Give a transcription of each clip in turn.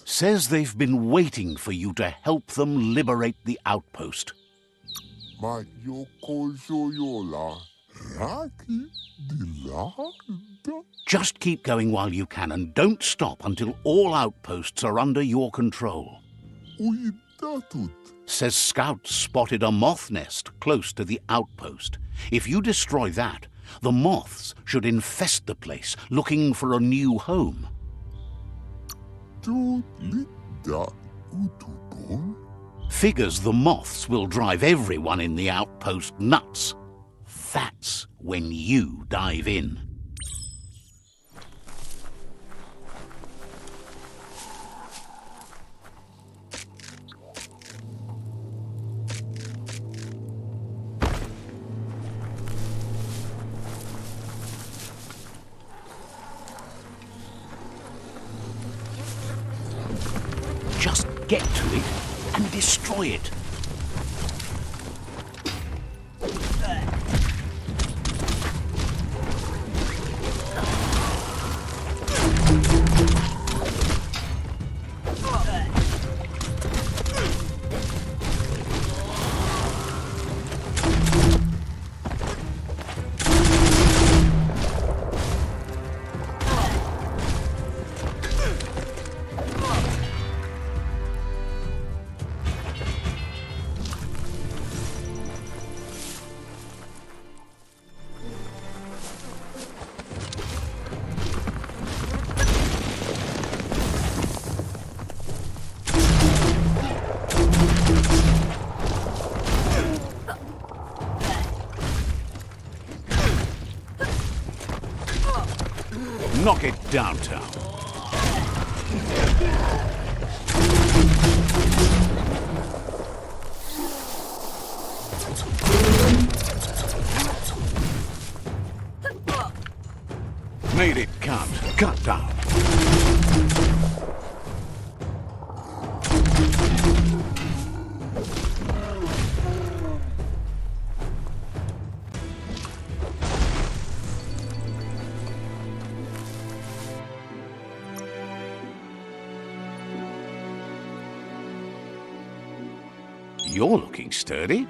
Says they've been waiting for you to help them liberate the outpost. Just keep going while you can and don't stop until all outposts are under your control. Says scouts spotted a moth nest close to the outpost. If you destroy that, the moths should infest the place, looking for a new home. Figures the moths will drive everyone in the outpost nuts. That's when you dive in. Just get to it and destroy it. Knock it downtown. Made it count. Cut down. You're looking sturdy.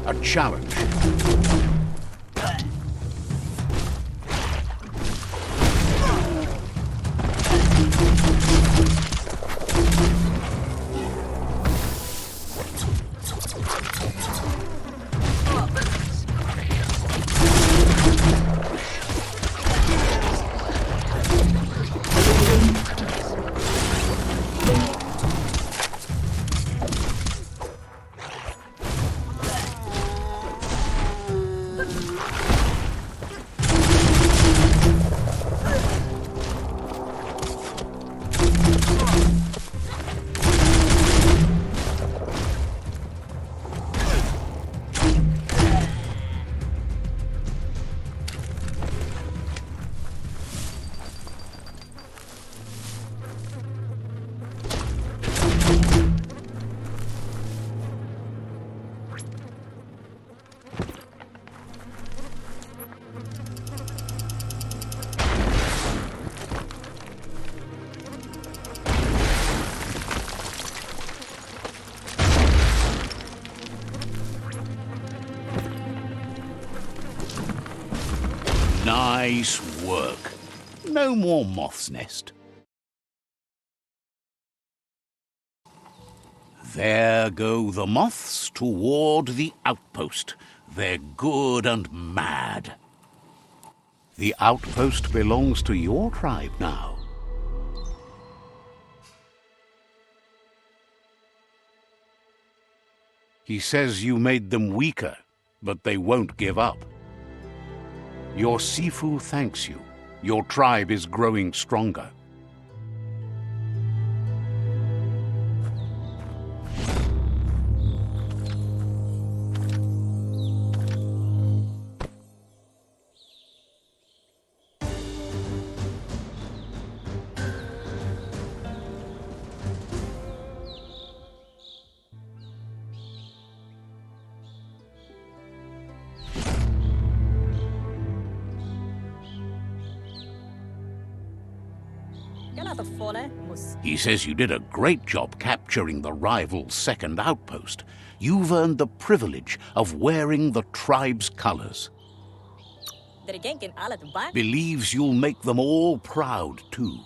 A challenge. Nice work. No more moth's nest. There go the moths toward the outpost. They're good and mad. The outpost belongs to your tribe now. He says you made them weaker, but they won't give up. Your Sifu thanks you. Your tribe is growing stronger. He says you did a great job capturing the rival's second outpost. You've earned the privilege of wearing the tribe's colors. Believes you'll make them all proud, too.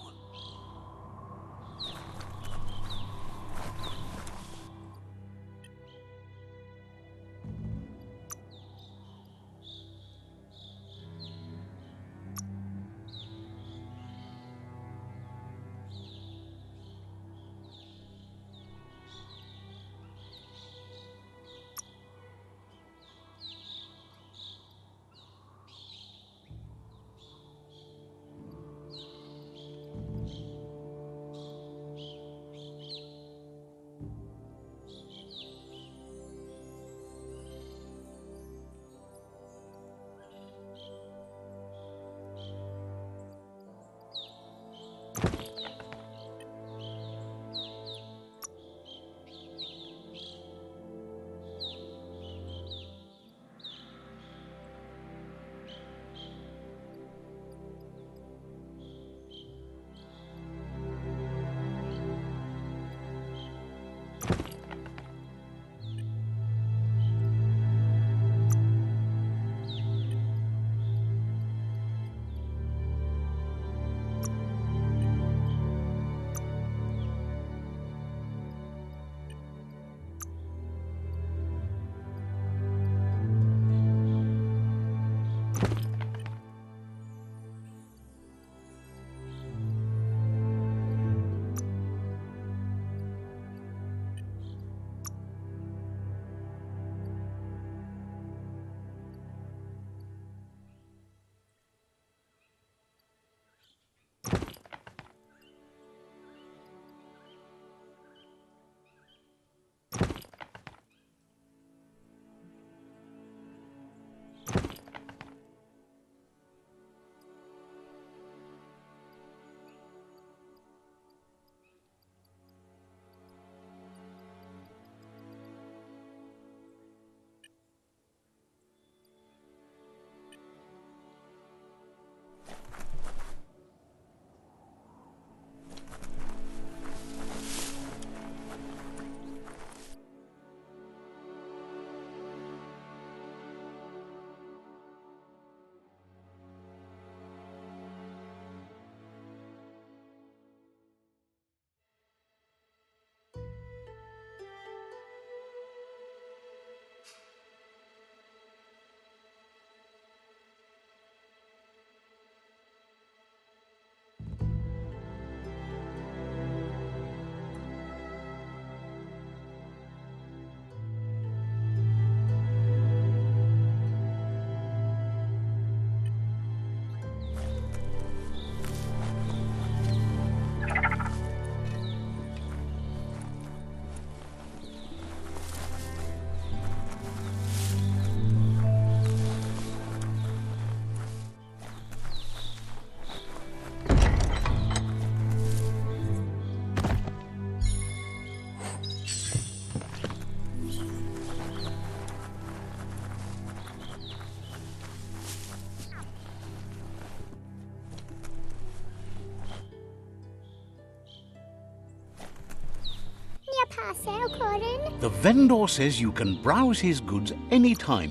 The vendor says you can browse his goods anytime.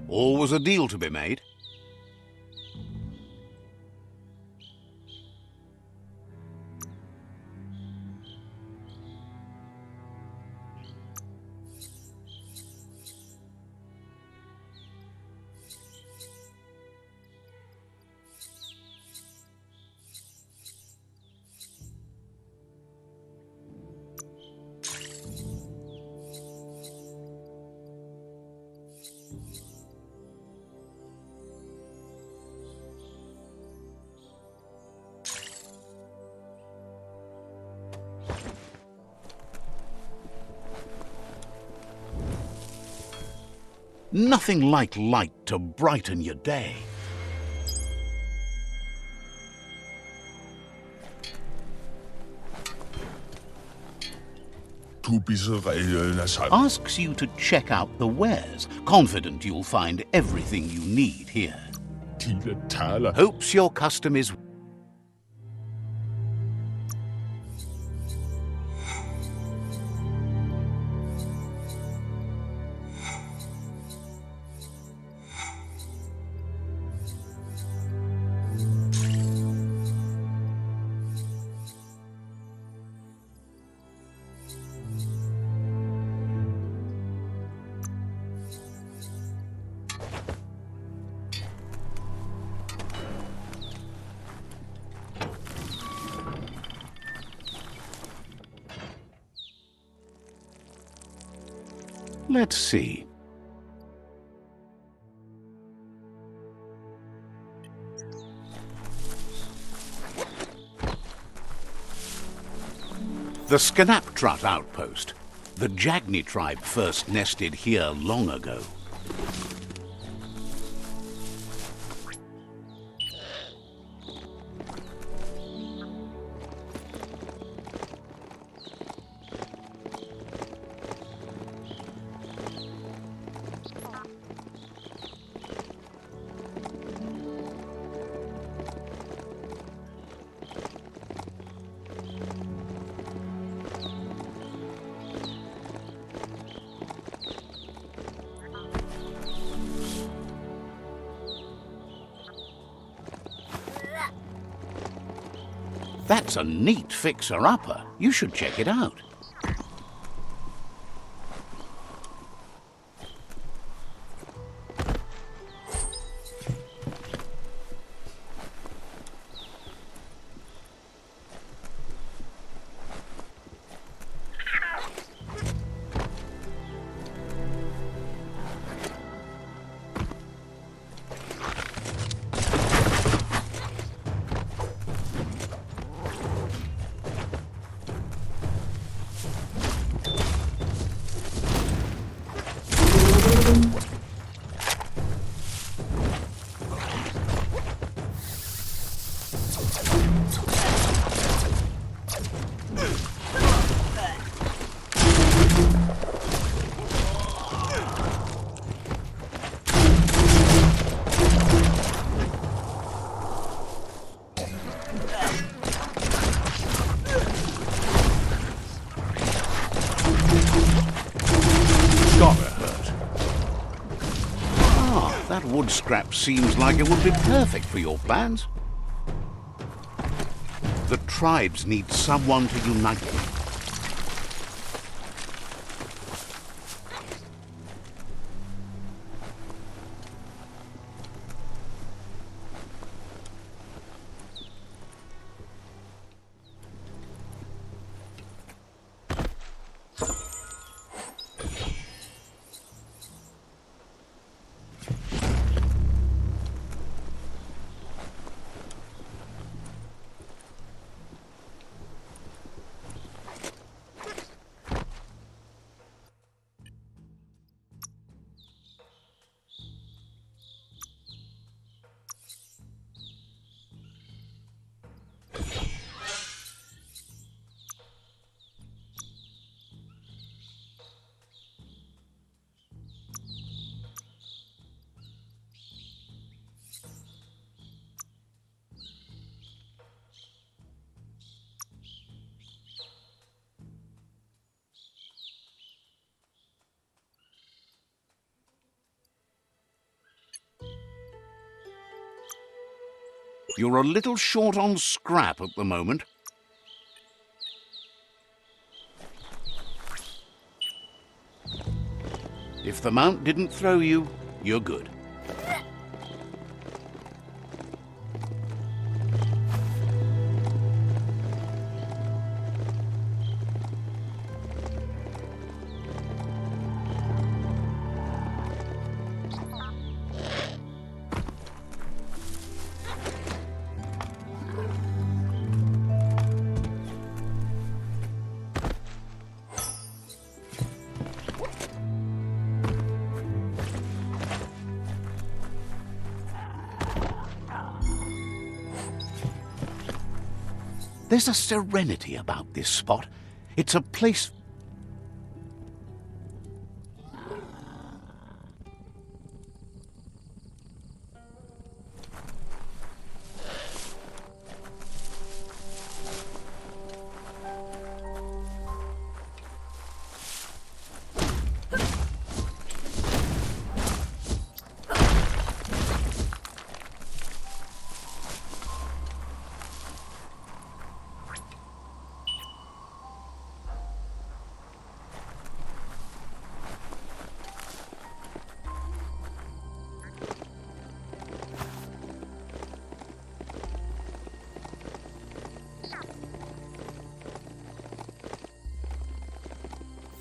Always a deal to be made. Nothing like light to brighten your day. Asks you to check out the wares, confident you'll find everything you need here. Hopes your custom is... Let's see. The SKNAPPTRUTT outpost. The Jagni tribe first nested here long ago. That's a neat fixer-upper. You should check it out. That wood scrap seems like it would be perfect for your plans. The tribes need someone to unite them. You're a little short on scrap at the moment. If the mount didn't throw you, you're good. There's a serenity about this spot. It's a place...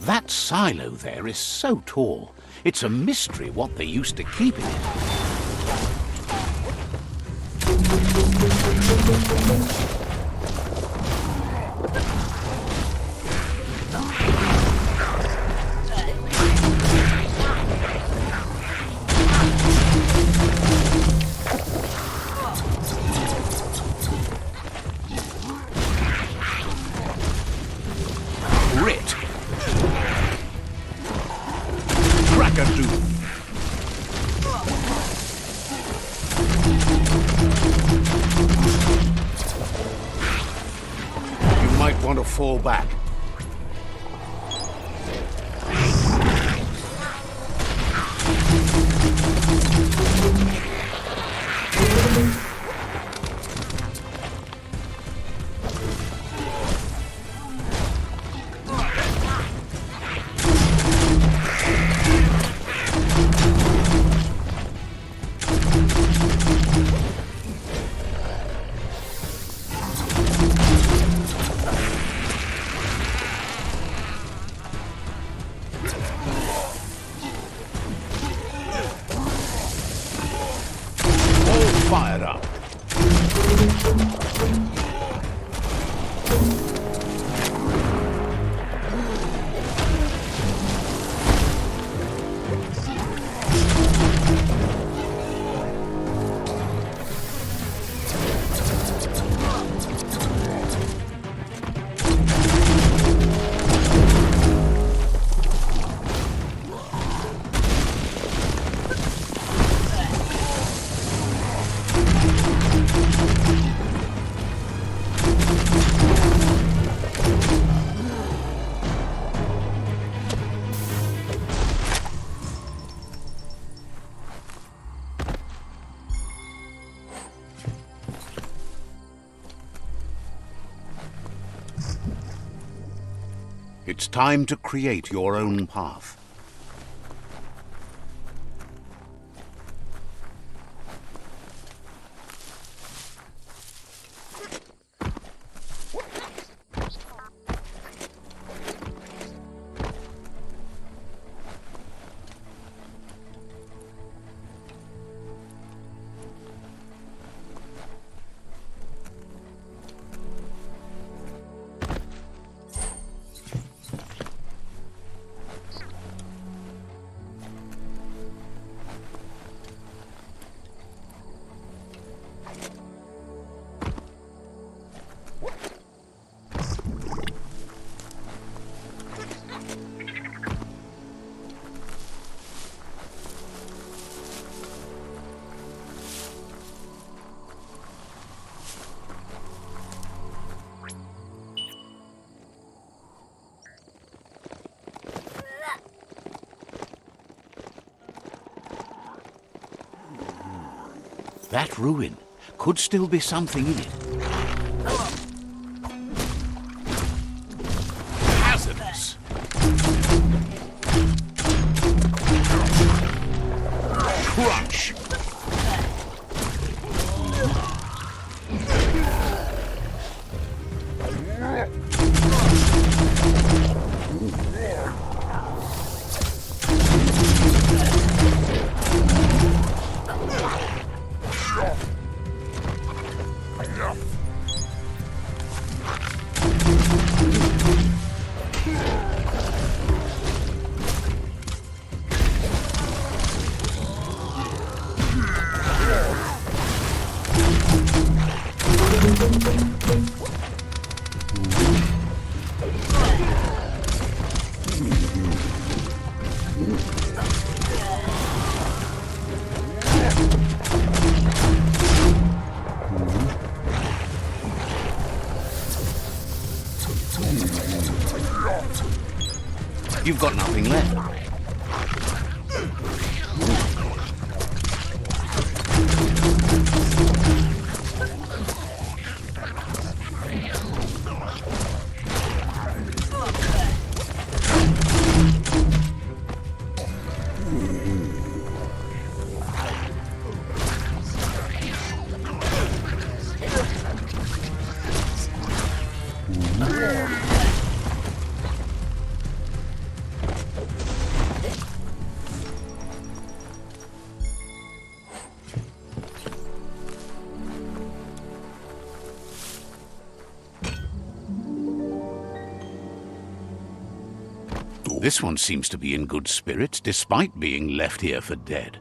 That silo there is so tall. It's a mystery what they used to keep in it. Grit. Crack-a-doodle. You might want to fall back. Fired up. It's time to create your own path. That ruin could still be something in it. Hazardous. Crunch. You've got nothing left. This one seems to be in good spirits despite being left here for dead.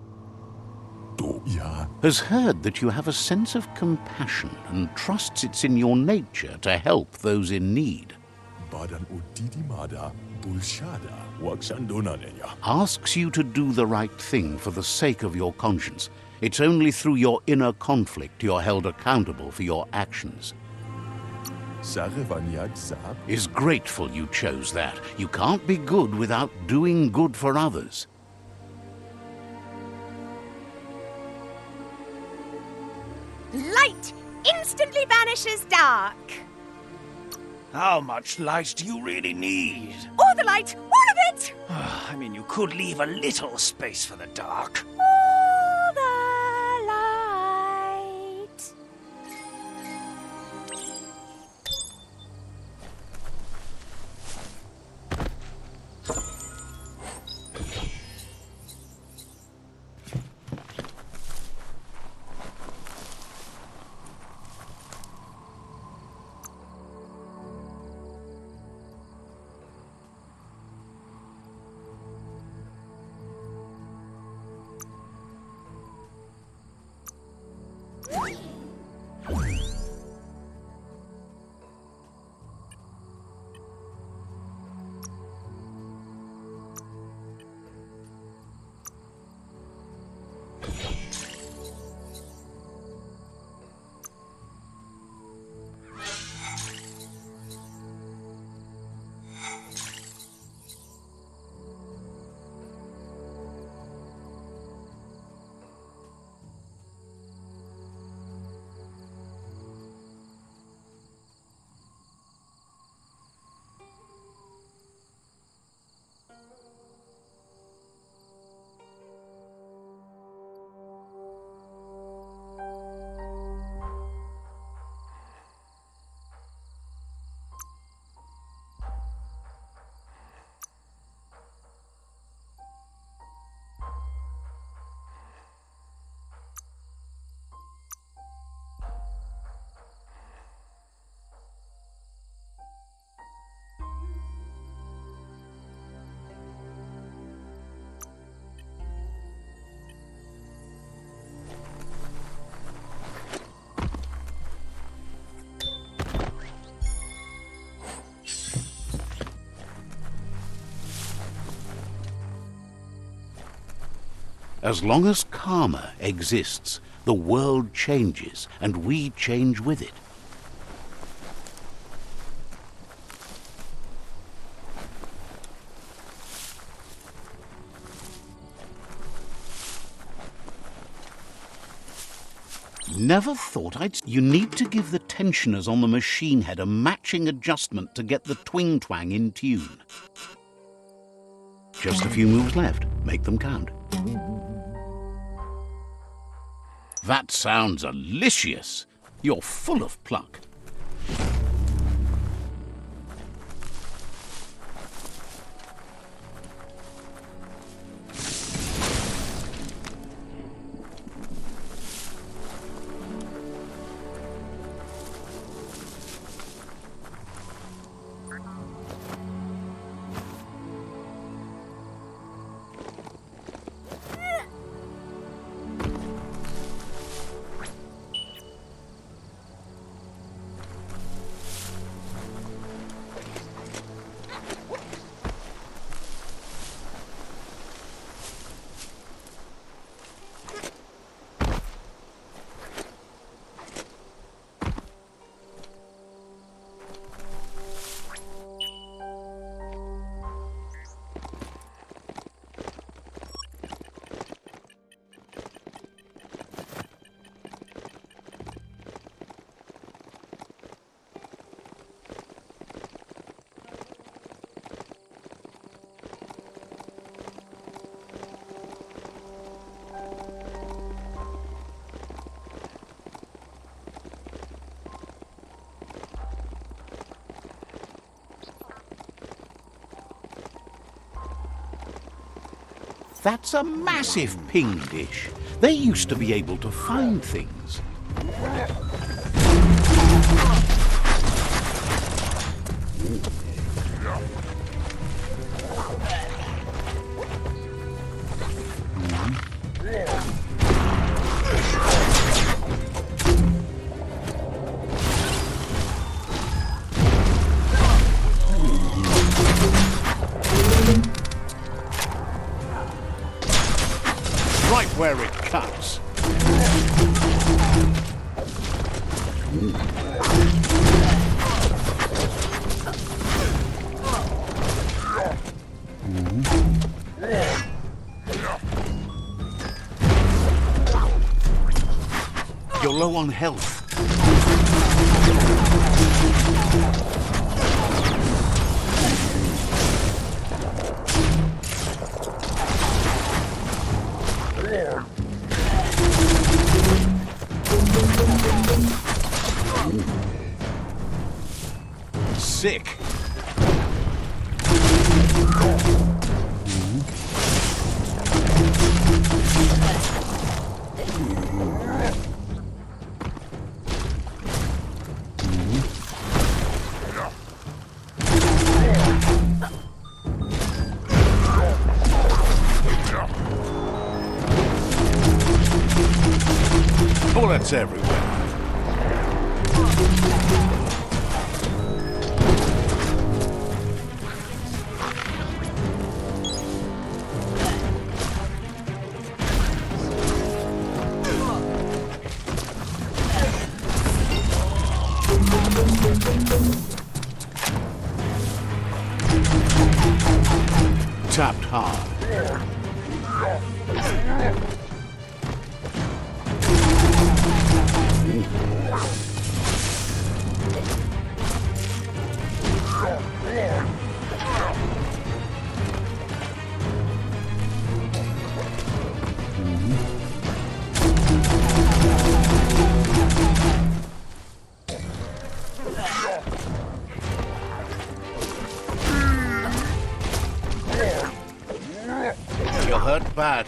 Has heard that you have a sense of compassion and trusts it's in your nature to help those in need. Asks you to do the right thing for the sake of your conscience. It's only through your inner conflict you're held accountable for your actions. Is grateful you chose that. You can't be good without doing good for others. Light instantly banishes dark. How much light do you really need? All the light, all of it! I mean, you could leave a little space for the dark. All the light. As long as karma exists, the world changes, and we change with it. Never thought I'd... You need to give the tensioners on the machine head a matching adjustment to get the twing-twang in tune. Just a few moves left. Make them count. That sounds delicious. You're full of pluck. That's a massive ping dish. They used to be able to find things. right where it cuts. You're low on health. Sick. Bullets everywhere. Tapped hard. You're hurt bad.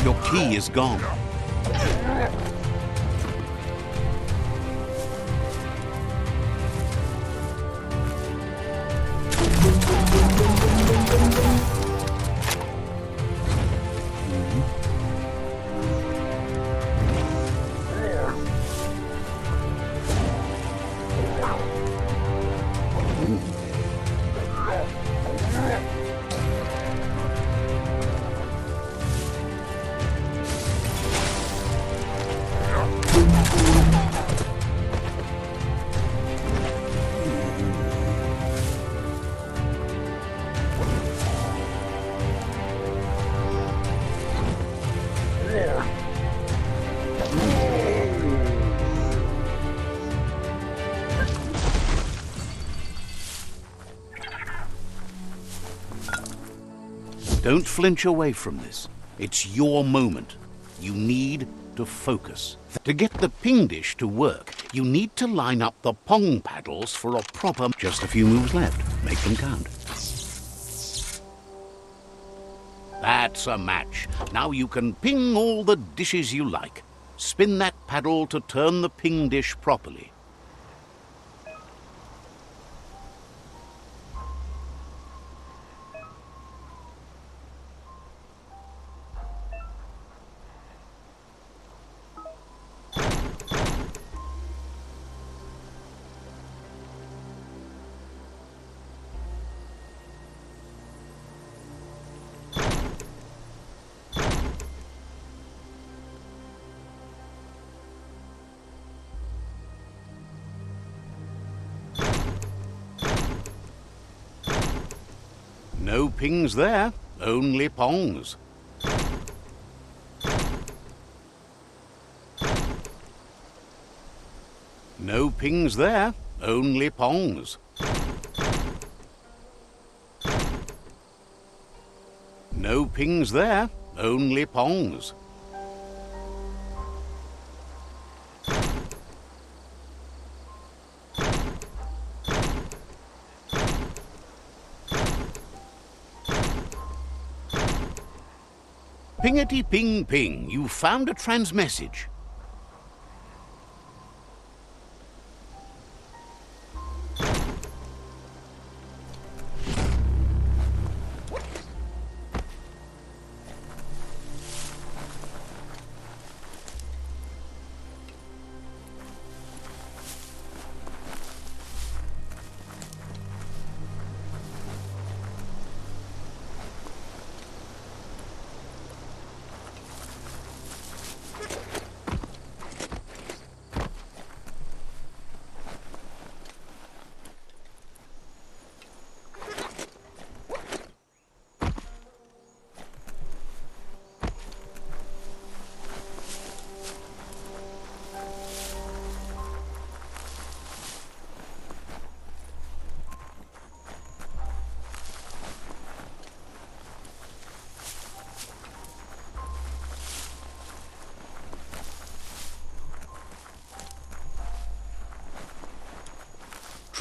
Your key is gone. Don't flinch away from this. It's your moment. You need to focus. To get the ping dish to work, you need to line up the pong paddles for a proper... Just a few moves left. Make them count. That's a match. Now you can ping all the dishes you like. Spin that paddle to turn the ping dish properly. No pings there, only pongs. No pings there, only pongs. No pings there, only pongs. Pingety ping ping, you found a transmessage.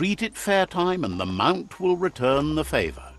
Treat it fair time and the Mount will return the favour.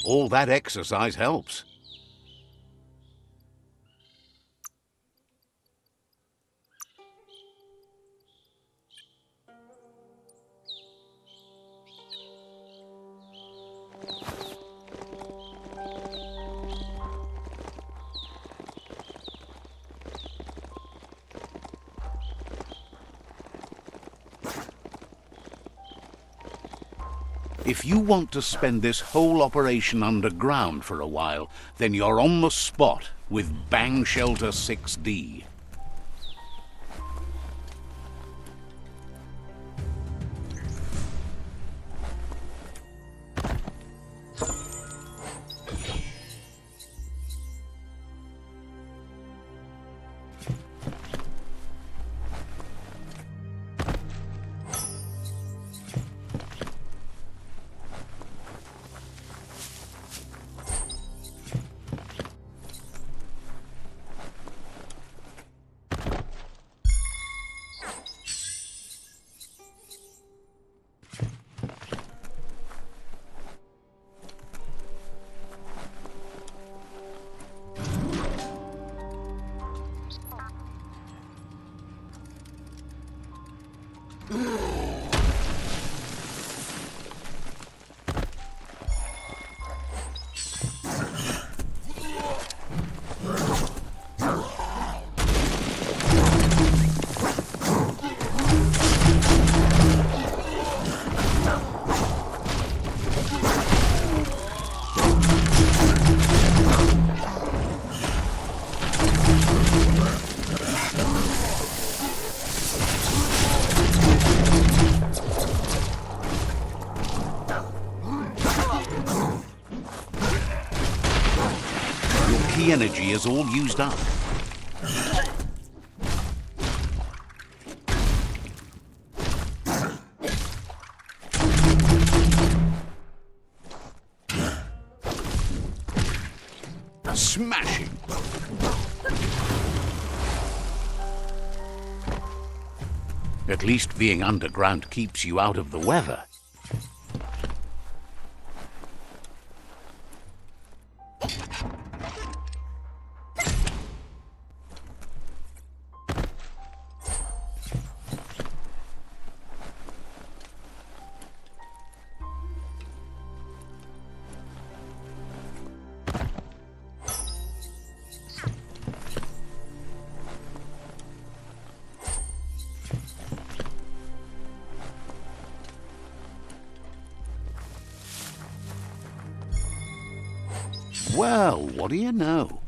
All that exercise helps. If you want to spend this whole operation underground for a while, then you're on the spot with BANGSHELTER 6D. The energy is all used up. Smashing. At least being underground keeps you out of the weather. Well, what do you know?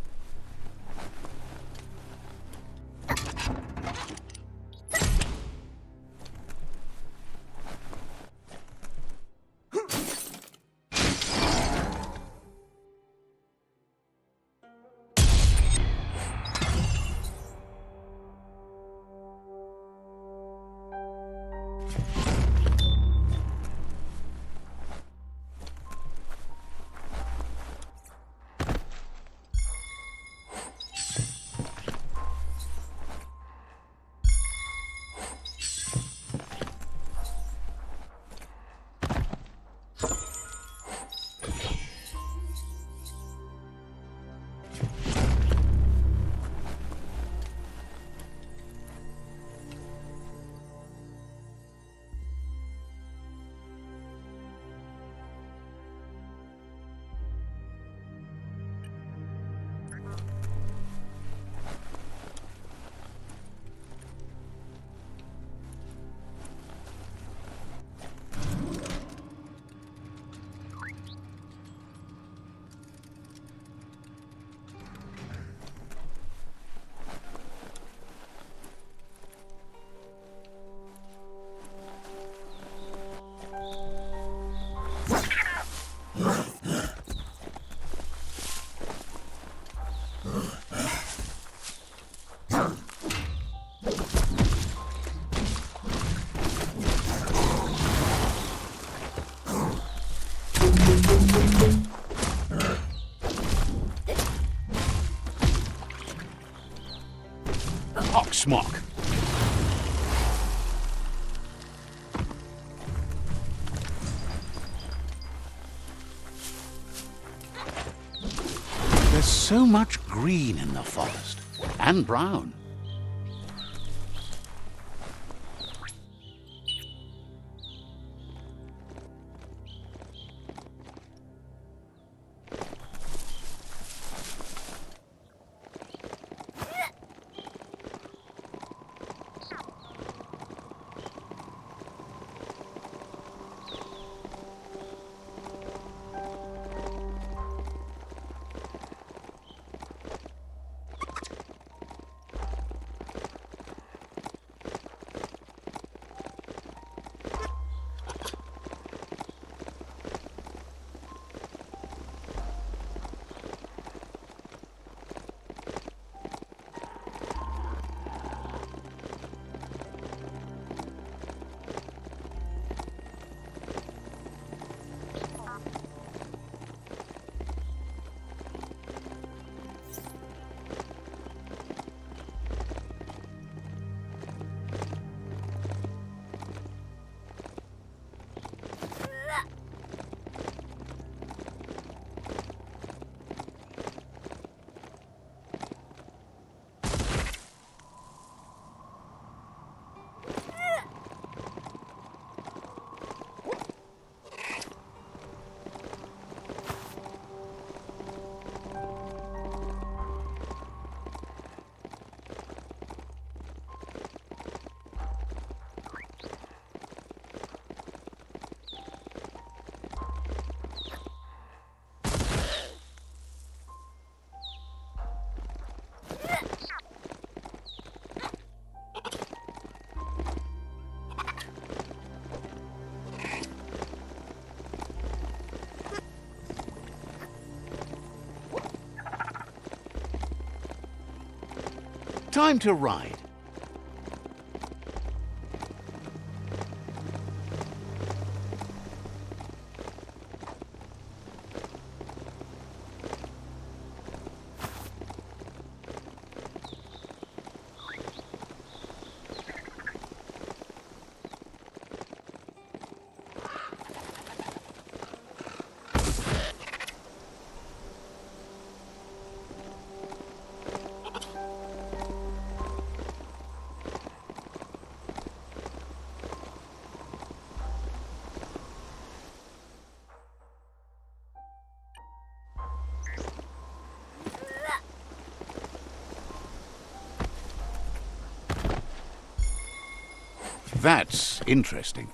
Smock. There's so much green in the forest, and brown. Time to ride. That's interesting.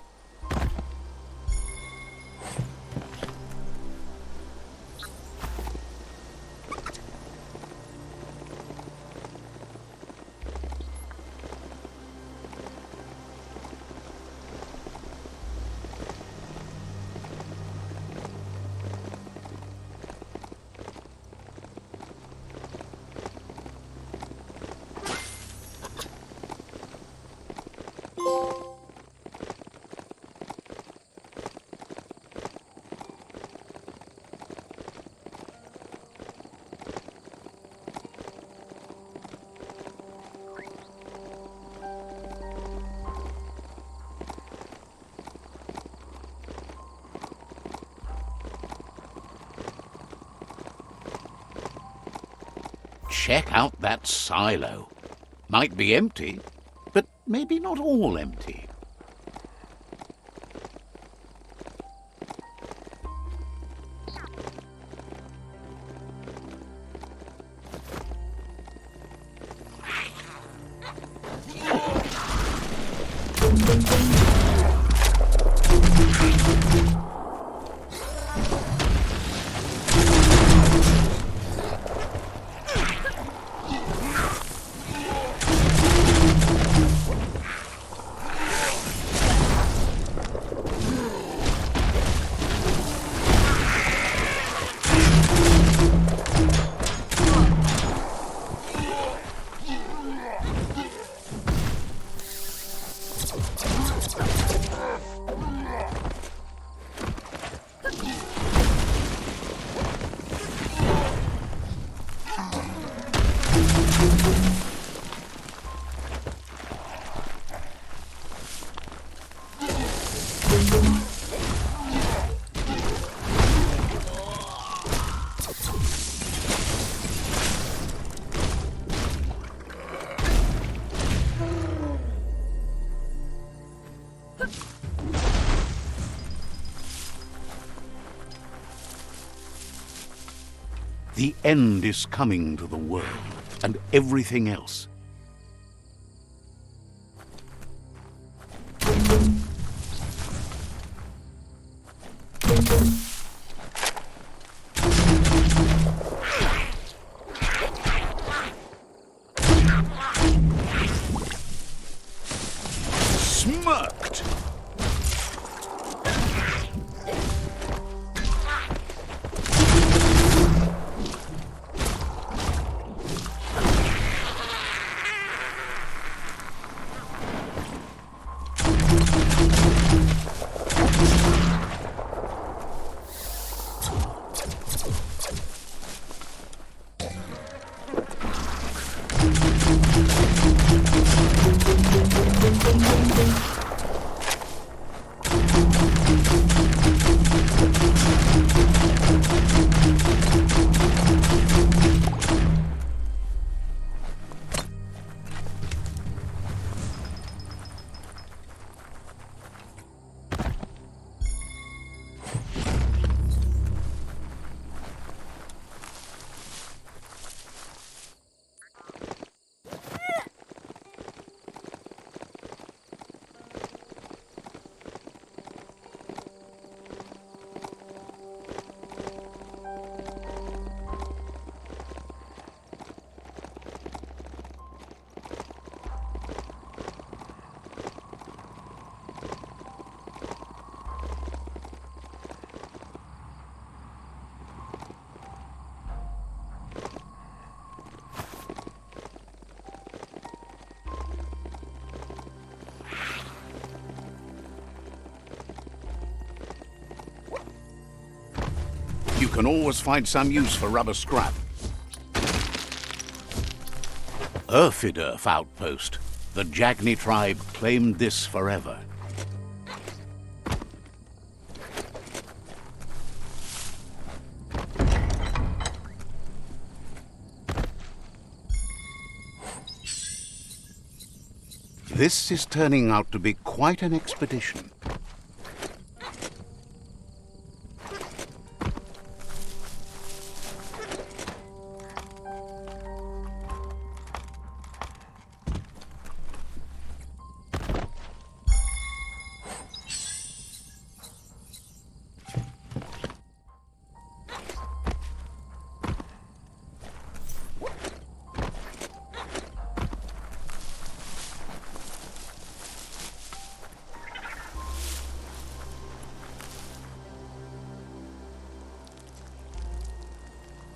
Check out that silo. Might be empty, but maybe not all empty. The end is coming to the world, and everything else. Smirked! You can always find some use for rubber scrap. URFIDURF outpost. The Jagni tribe claimed this forever. This is turning out to be quite an expedition.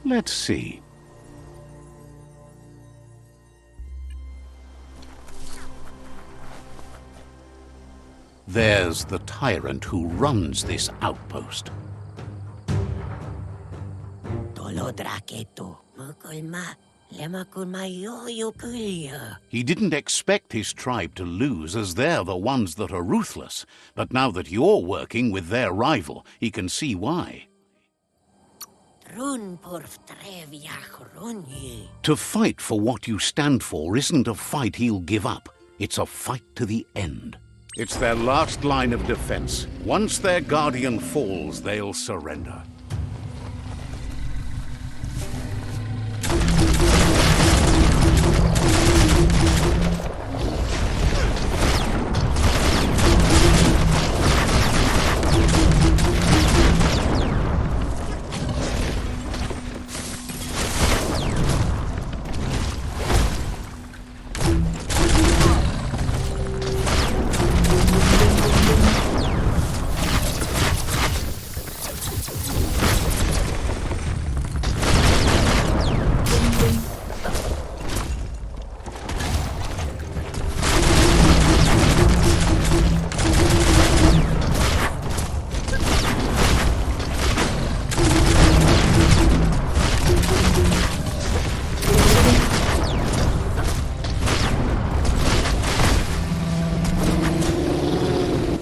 Let's see. There's the tyrant who runs this outpost. He didn't expect his tribe to lose, as they're the ones that are ruthless. But now that you're working with their rival, he can see why. To fight for what you stand for isn't a fight he'll give up. It's a fight to the end. It's their last line of defense. Once their guardian falls, they'll surrender.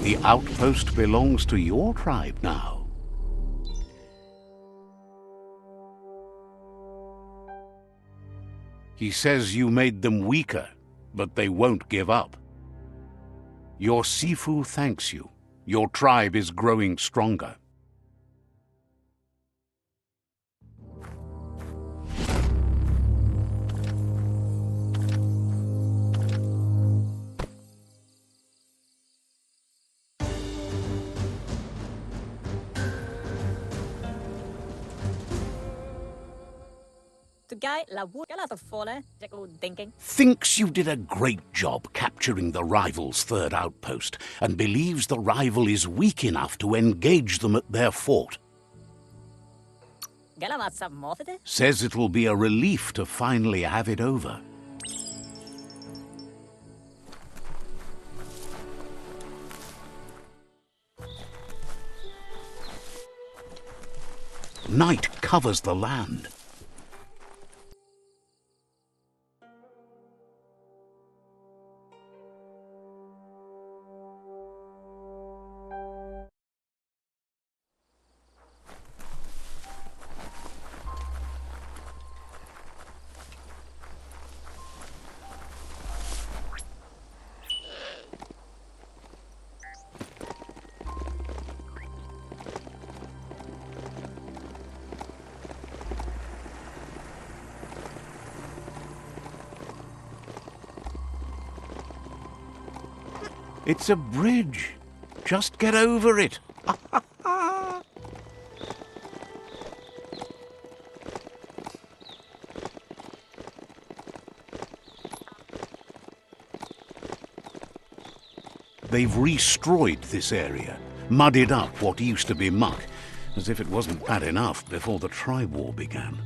The outpost belongs to your tribe now. He says you made them weaker, but they won't give up. Your Sifu thanks you. Your tribe is growing stronger. Thinks you did a great job capturing the rival's third outpost, and believes the rival is weak enough to engage them at their fort. Says it will be a relief to finally have it over. Night covers the land. It's a bridge. Just get over it. They've destroyed this area, muddied up what used to be muck, as if it wasn't bad enough before the tribe war began.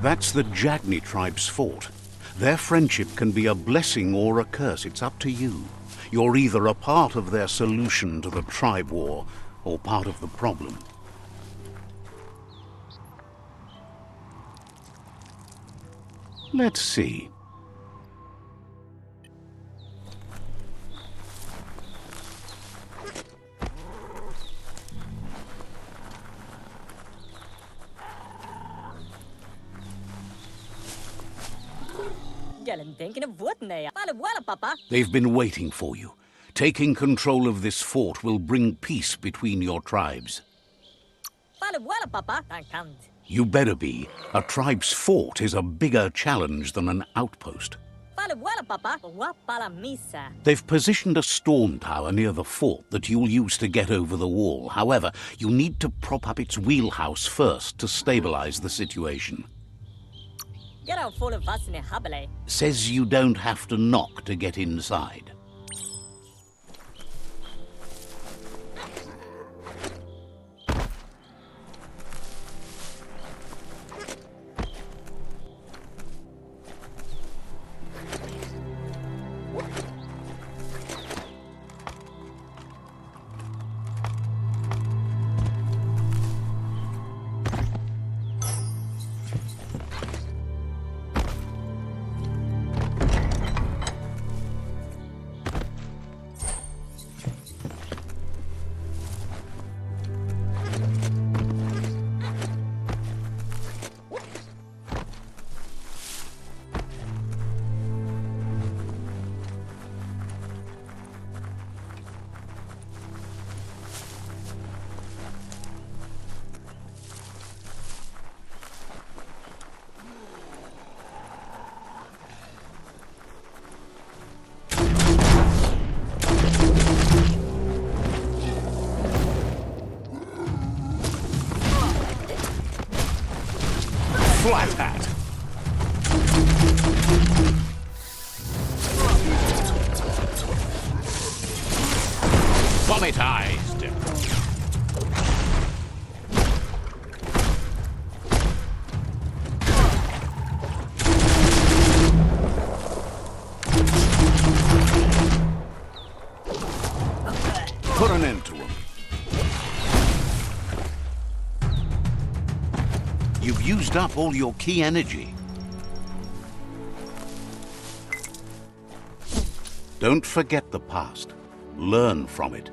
That's the Jagni tribe's fort. Their friendship can be a blessing or a curse. It's up to you. You're either a part of their solution to the tribe war or part of the problem. Let's see. They've been waiting for you. Taking control of this fort will bring peace between your tribes. You better be. A tribe's fort is a bigger challenge than an outpost. They've positioned a storm tower near the fort that you'll use to get over the wall. However, you need to prop up its wheelhouse first to stabilize the situation. Says you don't have to knock to get inside. Flat hat. Vomit-ized. Put an end to him. You've used up all your key energy. Don't forget the past. Learn from it.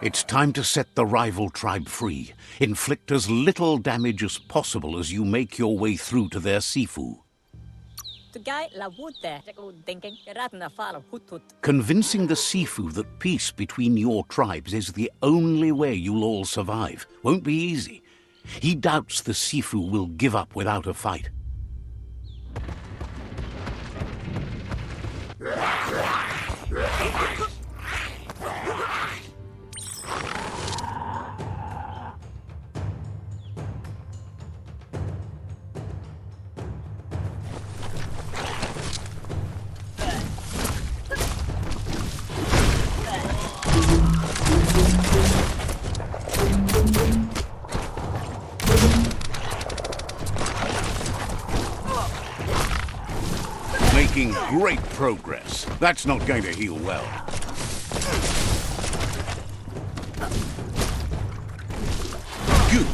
It's time to set the rival tribe free. Inflict as little damage as possible as you make your way through to their sifu. Convincing the sifu that peace between your tribes is the only way you'll all survive won't be easy. He doubts the sifu will give up without a fight. Making great progress. That's not going to heal well. Good.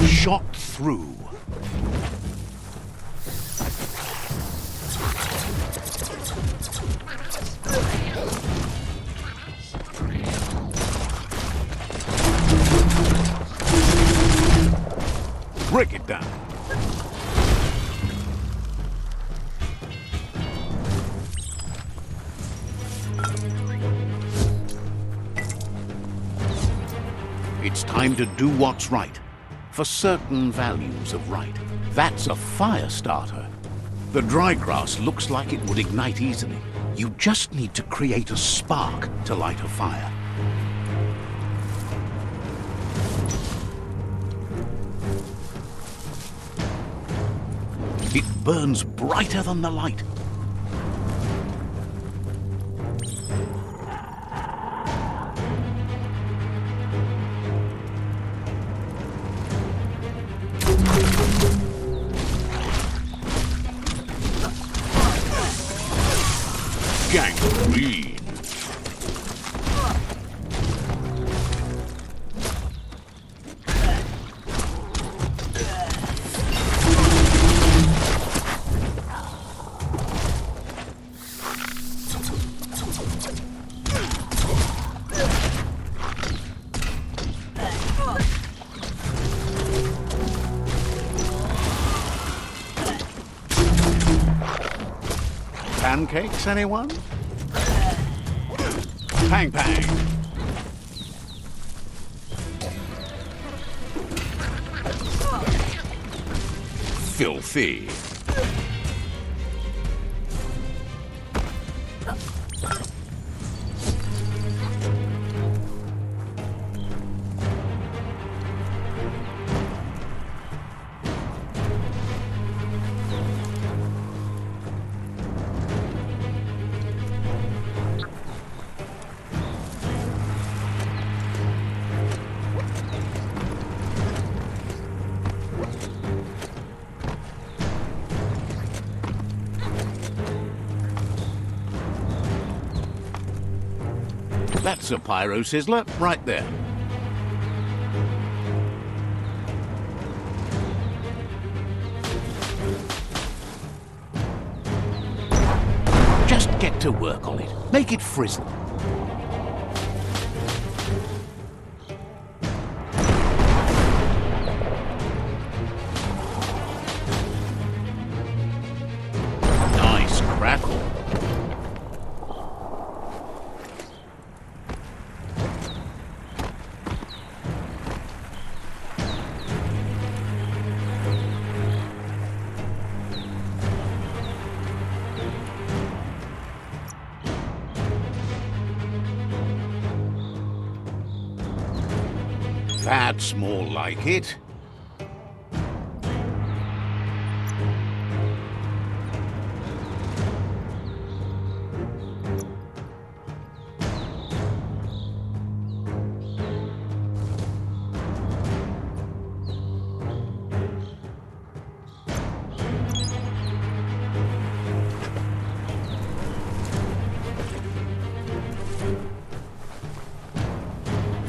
Shot through. Break it down. It's time to do what's right. For certain values of right. That's a fire starter. The dry grass looks like it would ignite easily. You just need to create a spark to light a fire. It burns brighter than the light. Gangrene. Pancakes, anyone? Pang, pang. Filthy. That's a pyro sizzler right there. Just get to work on it. Make it frizzle. Nice crackle. That's more like it.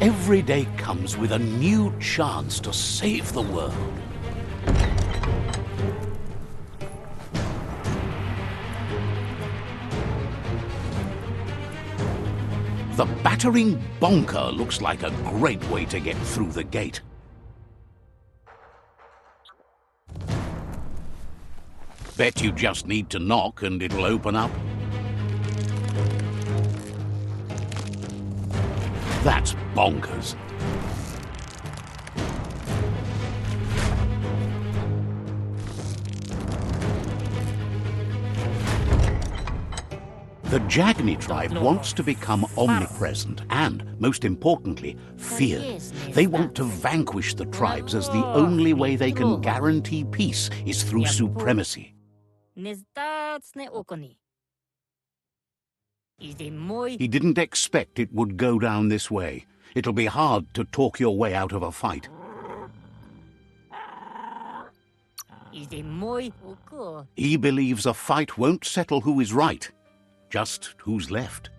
Every day comes with a new chance to save the world. The battering bonker looks like a great way to get through the gate. Bet you just need to knock and it'll open up. That's bonkers. The Jagni tribe wants to become omnipresent and, most importantly, feared. They want to vanquish the tribes as the only way they can guarantee peace is through supremacy. He didn't expect it would go down this way. It'll be hard to talk your way out of a fight. He believes a fight won't settle who is right, just who's left.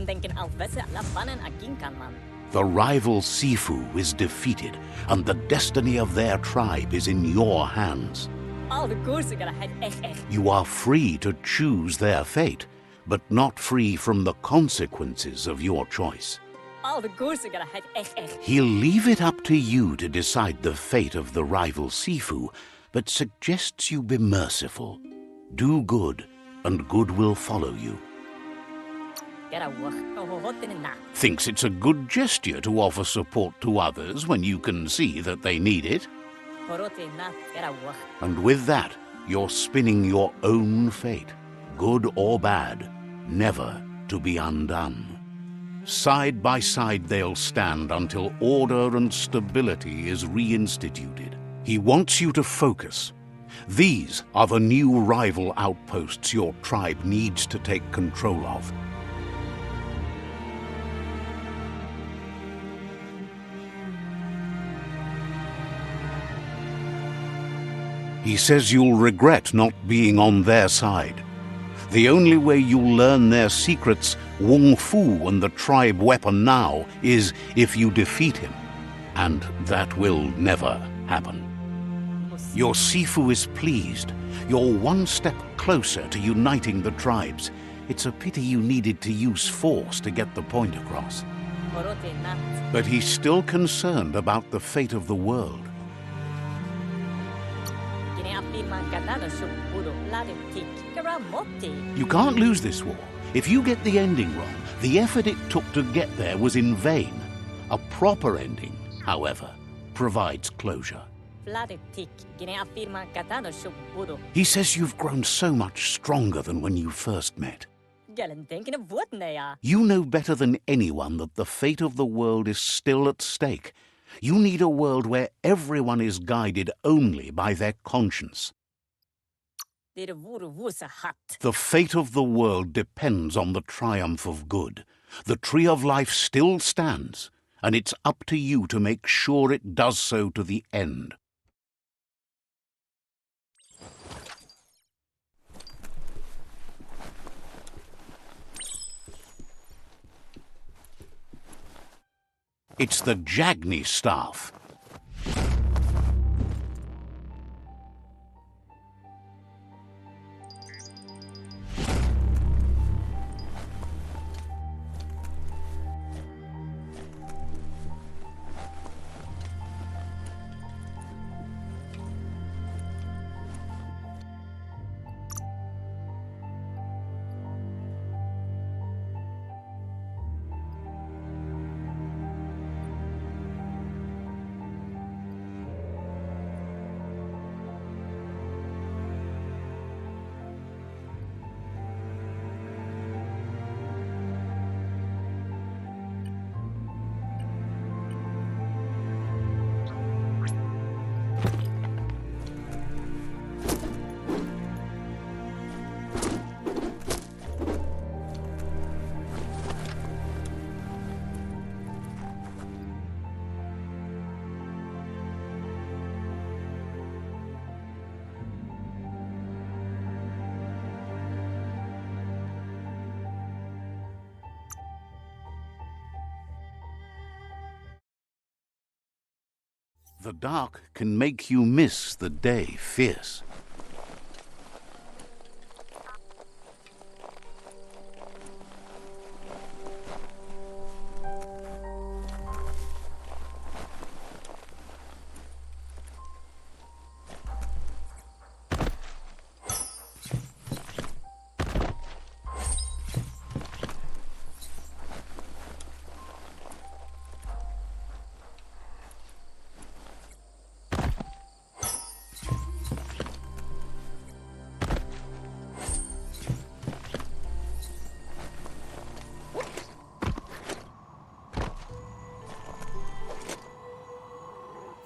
kan denken alvese la bannen agin kan man. The rival Sifu is defeated, and the destiny of their tribe is in your hands. Al de koersen gaan het echt. You are free to choose their fate, but not free from the consequences of your choice. Al de koersen gaan het echt. He'll leave it up to you to decide the fate of the rival Sifu, but suggests you be merciful. Do good, and good will follow you. Get a work. Oh, hot in na. Thinks it's a good gesture to offer support to others when you can see that they need it. Horote na. Get a work. And with that, you're spinning your own fate, good or bad, never to be undone. Side by side they'll stand until order and stability is reinstituted. He wants you to focus. These are the new rival outposts your tribe needs to take control of. He says you'll regret not being on their side. The only way you'll learn their secrets, Wung Fu and the tribe weapon now, is if you defeat him. And that will never happen. Your Sifu is pleased. You're one step closer to uniting the tribes. It's a pity you needed to use force to get the point across. Horote na. But he's still concerned about the fate of the world. Gine afirman ganano shubudo la de tik. Kara motti. You can't lose this war. If you get the ending wrong, the effort it took to get there was in vain. A proper ending, however, provides closure. La de tik. Gine afirman ganano shubudo. He says you've grown so much stronger than when you first met. Gelen denken of what ja. You know better than anyone that the fate of the world is still at stake. You need a world where everyone is guided only by their conscience. Dit vore woese hat. The fate of the world depends on the triumph of good. The tree of life still stands, and it's up to you to make sure it does so to the end. It's the Jagni staff. The dark can make you miss the day fierce.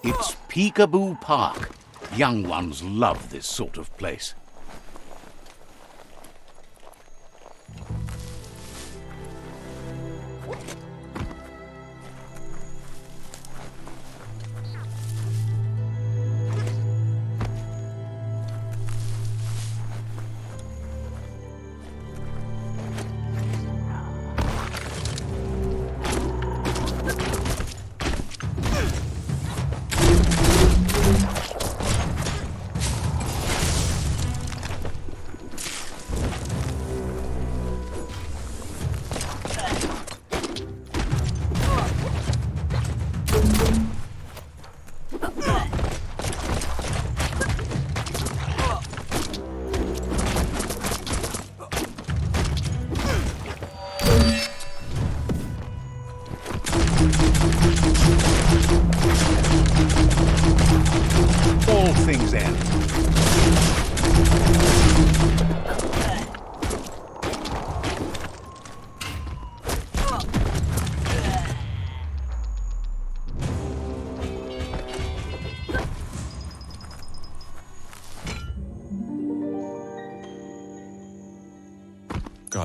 It's Peekaboo Park. Young ones love this sort of place.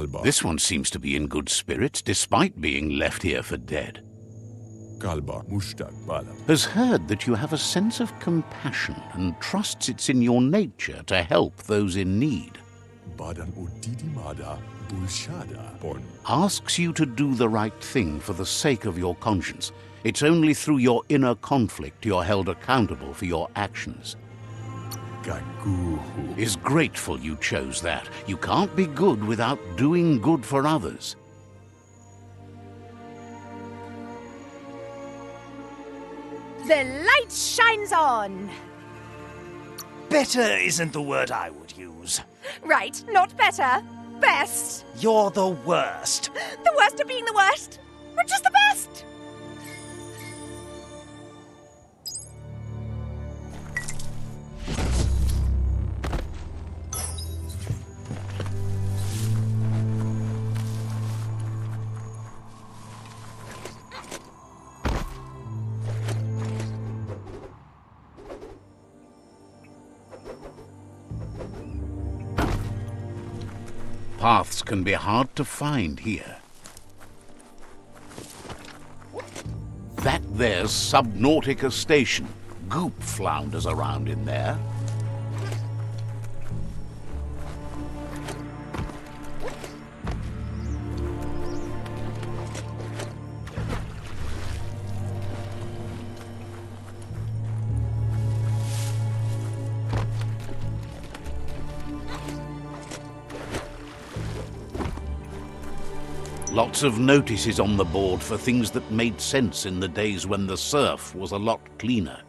Galba. This one seems to be in good spirits despite being left here for dead. Galba. Mushtaq Bala. Has heard that you have a sense of compassion and trusts it's in your nature to help those in need. Badan Udidimada Bulshada Bon. Asks you to do the right thing for the sake of your conscience. It's only through your inner conflict you're held accountable for your actions. Gaguhu. Is grateful you chose that. You can't be good without doing good for others. The light shines on. Better isn't the word I would use. Right, not better. Best. You're the worst. The worst of being the worst. But just the best. Paths can be hard to find here. That there's Subnautica Station. Goop flounders around in there. Lots of notices on the board for things that made sense in the days when the surf was a lot cleaner.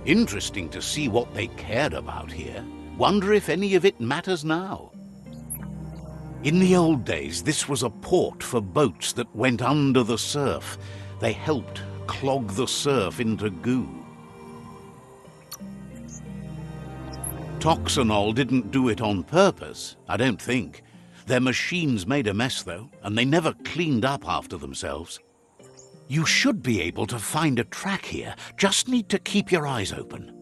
Interesting to see what they cared about here. Wonder if any of it matters now. In the old days, this was a port for boats that went under the surf. They helped clog the surf into goo. Toxanol didn't do it on purpose, I don't think. Their machines made a mess, though, and they never cleaned up after themselves. You should be able to find a track here. Just need to keep your eyes open.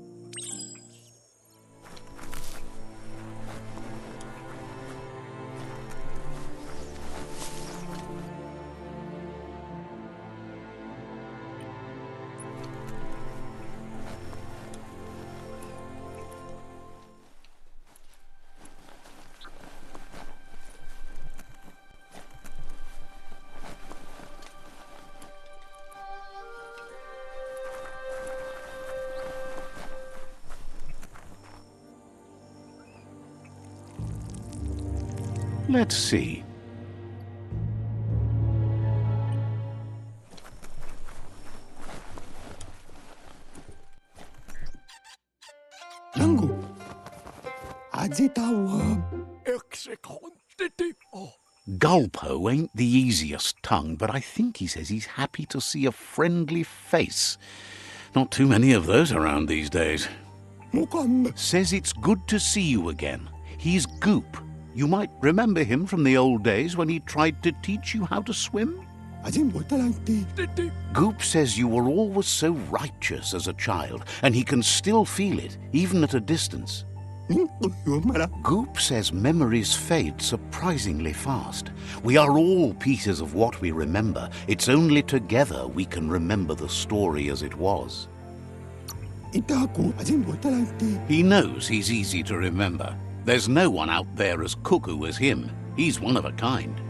Let's see. Langu. Azetawa. Gulpo ain't the easiest tongue, but I think he says he's happy to see a friendly face. Not too many of those around these days. Says it's good to see you again. He's Goop. You might remember him from the old days when he tried to teach you how to swim. Goop says you were always so righteous as a child, and he can still feel it, even at a distance. Goop says memories fade surprisingly fast. We are all pieces of what we remember. It's only together we can remember the story as it was. He knows he's easy to remember. There's no one out there as cuckoo as him. He's one of a kind.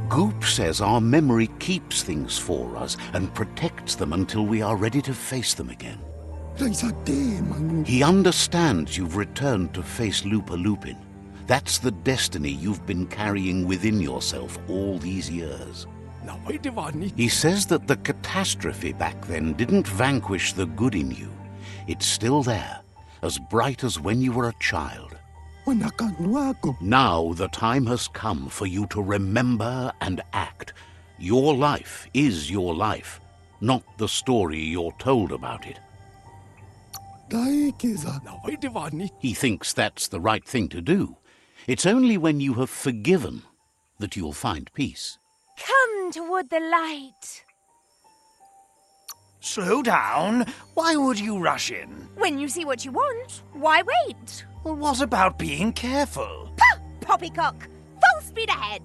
Goop says our memory keeps things for us and protects them until we are ready to face them again. He understands you've returned to face Lupa Lupin. That's the destiny you've been carrying within yourself all these years. He says that the catastrophe back then didn't vanquish the good in you. It's still there, as bright as when you were a child. Now the time has come for you to remember and act. Your life is your life, not the story you're told about it. He thinks that's the right thing to do. It's only when you have forgiven that you'll find peace. Come toward the light. Slow down. Why would you rush in? When you see what you want, why wait? Well, what about being careful? Pah! poppycock! Full speed ahead!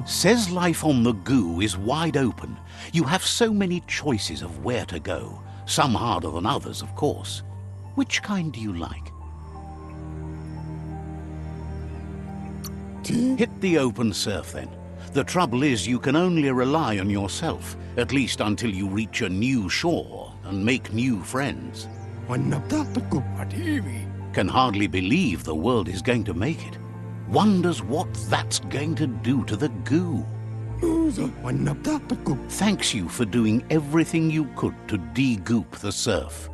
Says life on the goo is wide open. You have so many choices of where to go. Some harder than others, of course. Which kind do you like? Hit the open surf then. The trouble is you can only rely on yourself, at least until you reach a new shore and make new friends. Can hardly believe the world is going to make it. Wonders what that's going to do to the goo. Thanks you for doing everything you could to de-goop the surf.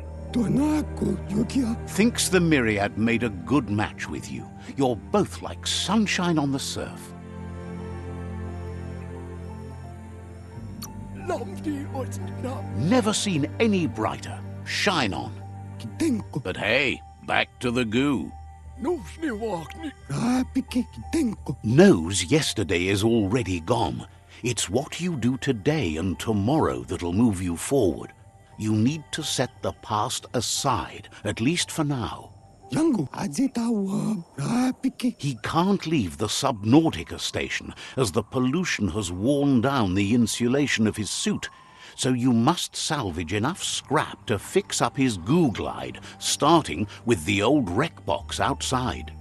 Thinks the Myriad made a good match with you. You're both like sunshine on the surf. Never seen any brighter. Shine on. But hey, back to the goo. Knows yesterday is already gone. It's what you do today and tomorrow that'll move you forward. You need to set the past aside, at least for now. He can't leave the Subnautica station as the pollution has worn down the insulation of his suit, so you must salvage enough scrap to fix up his goo glide, starting with the old wreck box outside.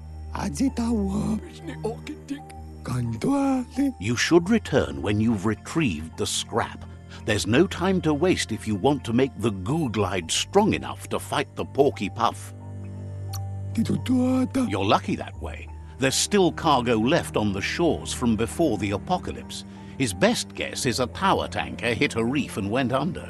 You should return when you've retrieved the scrap. There's no time to waste if you want to make the goo glide strong enough to fight the Porky Puff. You're lucky that way. There's still cargo left on the shores from before the apocalypse. His best guess is a power tanker hit a reef and went under.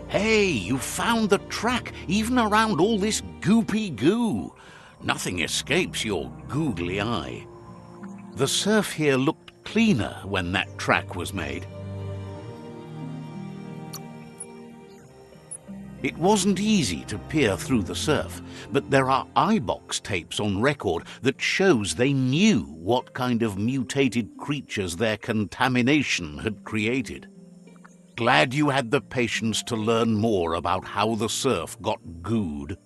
Hey, you found the track, even around all this goopy goo. Nothing escapes your googly eye. The surf here looked cleaner when that track was made. It wasn't easy to peer through the surf, but there are iBox tapes on record that shows they knew what kind of mutated creatures their contamination had created. Glad you had the patience to learn more about how the surf got gooed.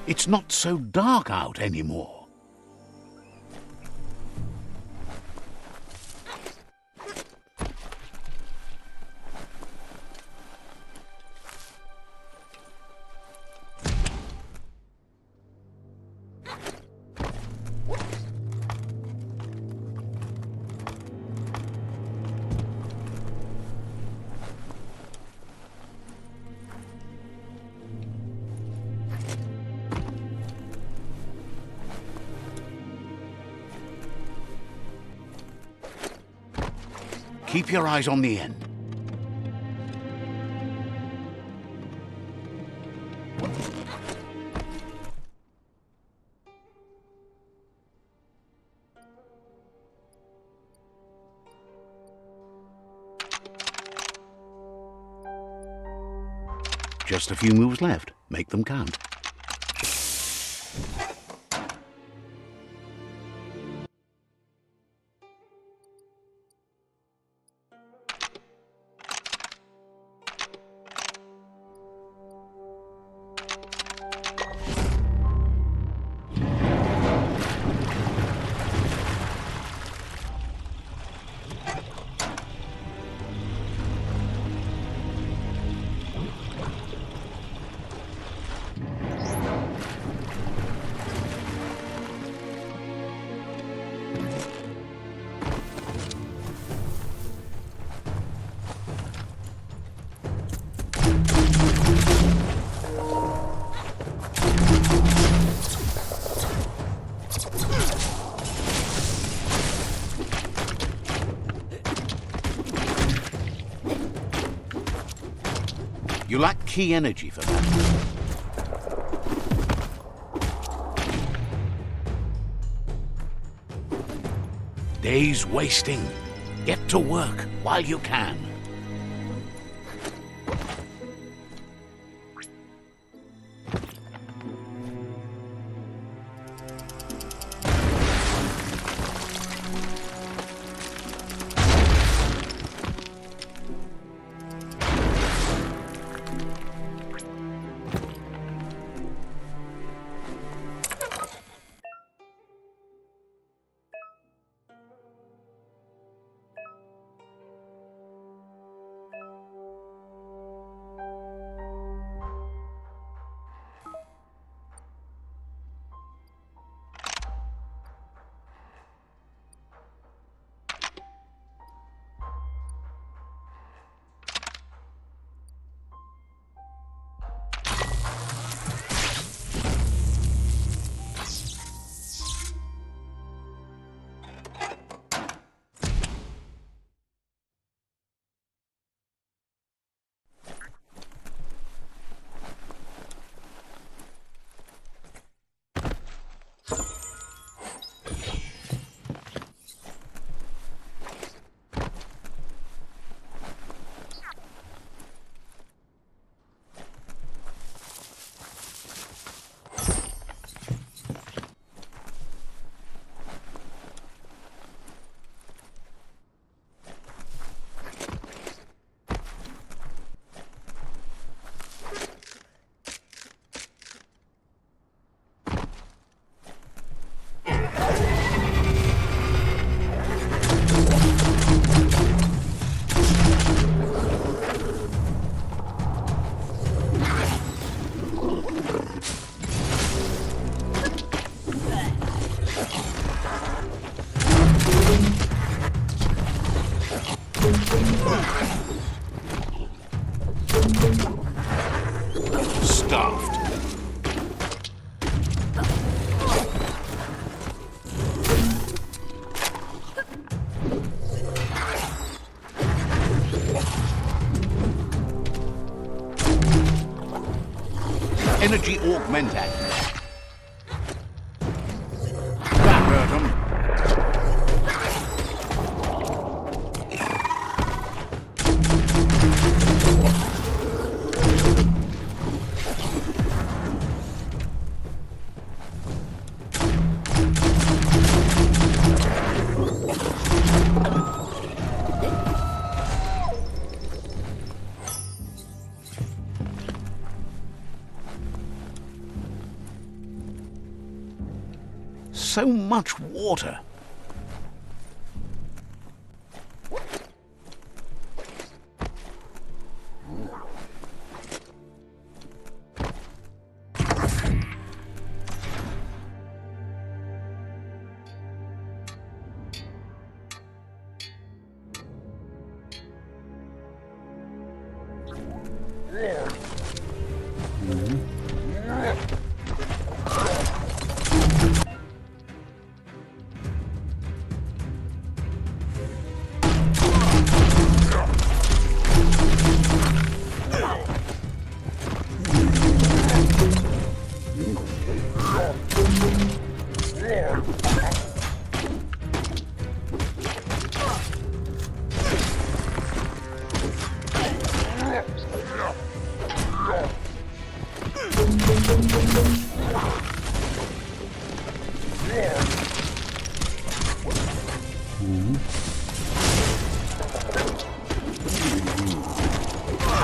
It's not so dark out anymore. Keep your eyes on the end. Just a few moves left. Make them count. You lack key energy for that. Days wasting. Get to work while you can. Stuffed. Energy augmented. That hurt 'em. So much water.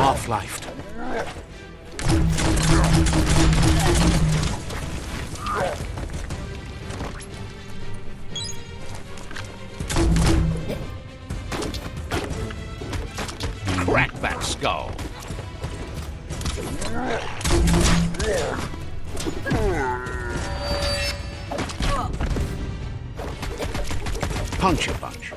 Half-lifed. Crack that skull. Punch a punch.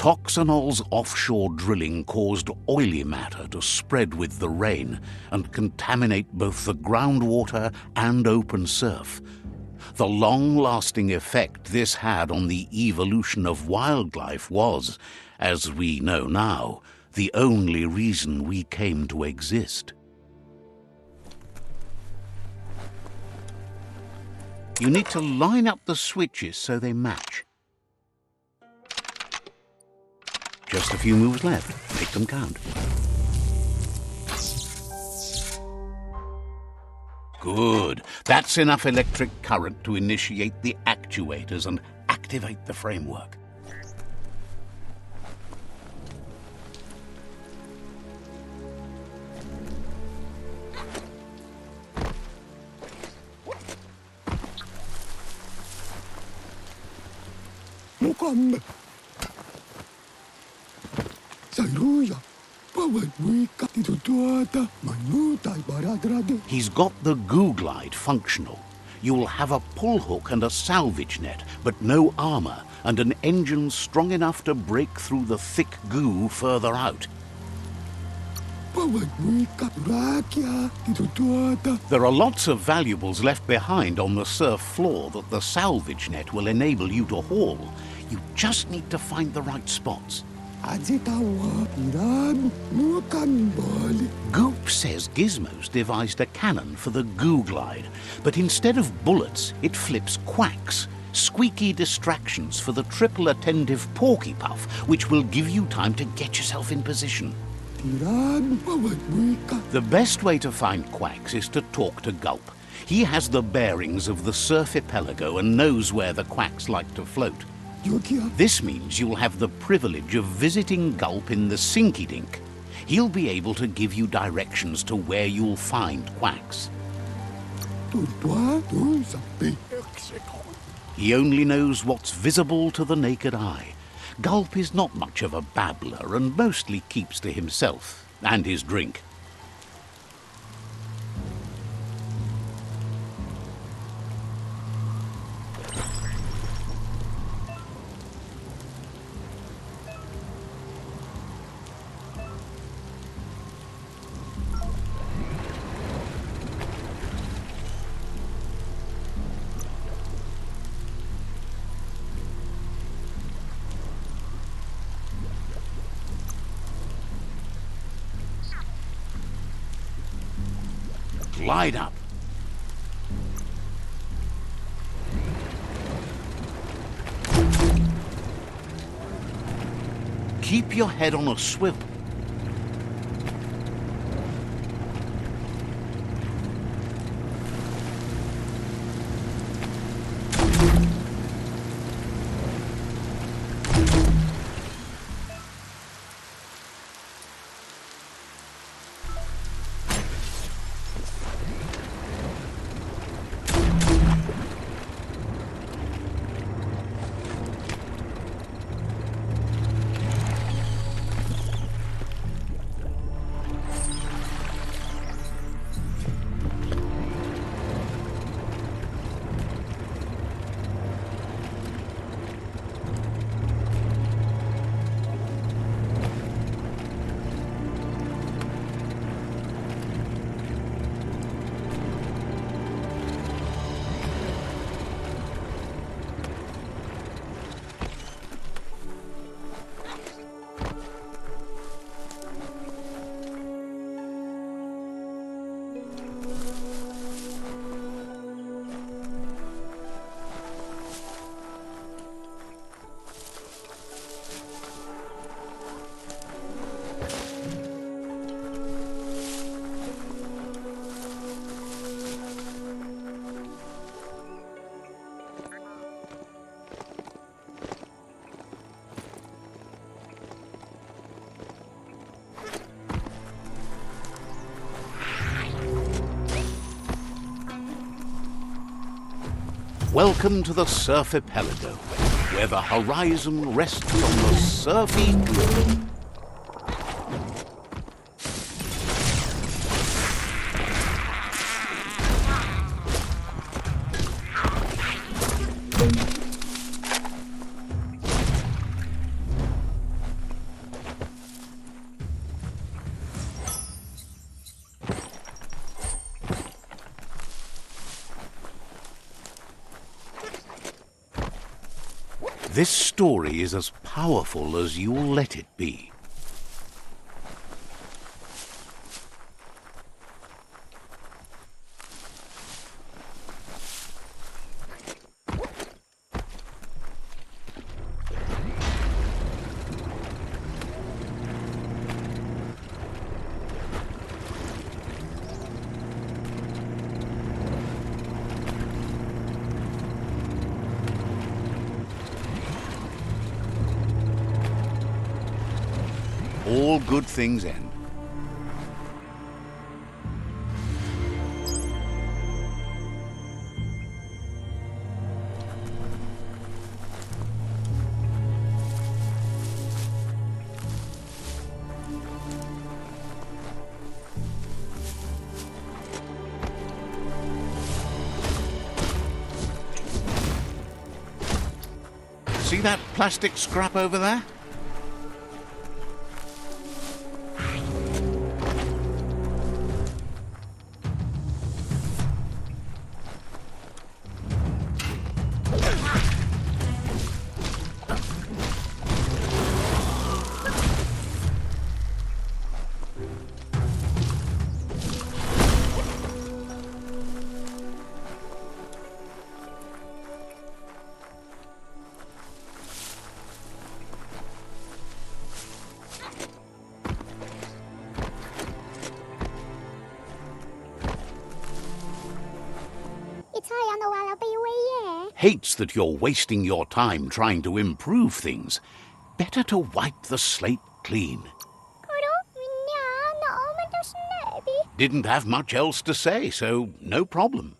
Coxanol's offshore drilling caused oily matter to spread with the rain and contaminate both the groundwater and open surf. The long-lasting effect this had on the evolution of wildlife was, as we know now, the only reason we came to exist. You need to line up the switches so they match. Just a few moves left. Make them count. Good. That's enough electric current to initiate the actuators and activate the framework. Mukamme. Sairuja. Pawat wika titutuata. Manutai baradrade. He's got the goo glide functional. You'll have a pull hook and a salvage net, but no armor, and an engine strong enough to break through the thick goo further out. Pawat wika rakia titutuata. There are lots of valuables left behind on the surf floor that the salvage net will enable you to haul. You just need to find the right spots. Azitawa Iran Mukan Bali. Goop says Gizmo's devised a cannon for the goo glide, but instead of bullets, it flips quacks, squeaky distractions for the triple attentive porky puff, which will give you time to get yourself in position. Iran Pawat wika. The best way to find quacks is to talk to Gulp. He has the bearings of the surf archipelago and knows where the quacks like to float. Yokia. This means you'll have the privilege of visiting Gulp in the Sinky Dink. He'll be able to give you directions to where you'll find quacks. Tudwa tu sapi. He only knows what's visible to the naked eye. Gulp is not much of a babbler and mostly keeps to himself and his drink. Glide up. Keep your head on a swivel. Welcome to the Surf Archipelago, where the horizon rests on the surfy grid. This story is as powerful as you'll let it be. All good things end. See that plastic scrap over there? Hates that you're wasting your time trying to improve things. Better to wipe the slate clean. Didn't have much else to say, so no problem.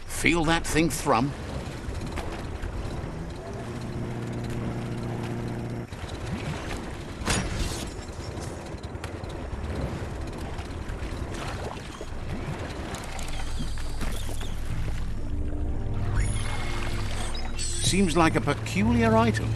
Feel that thing thrum? Seems like a peculiar item.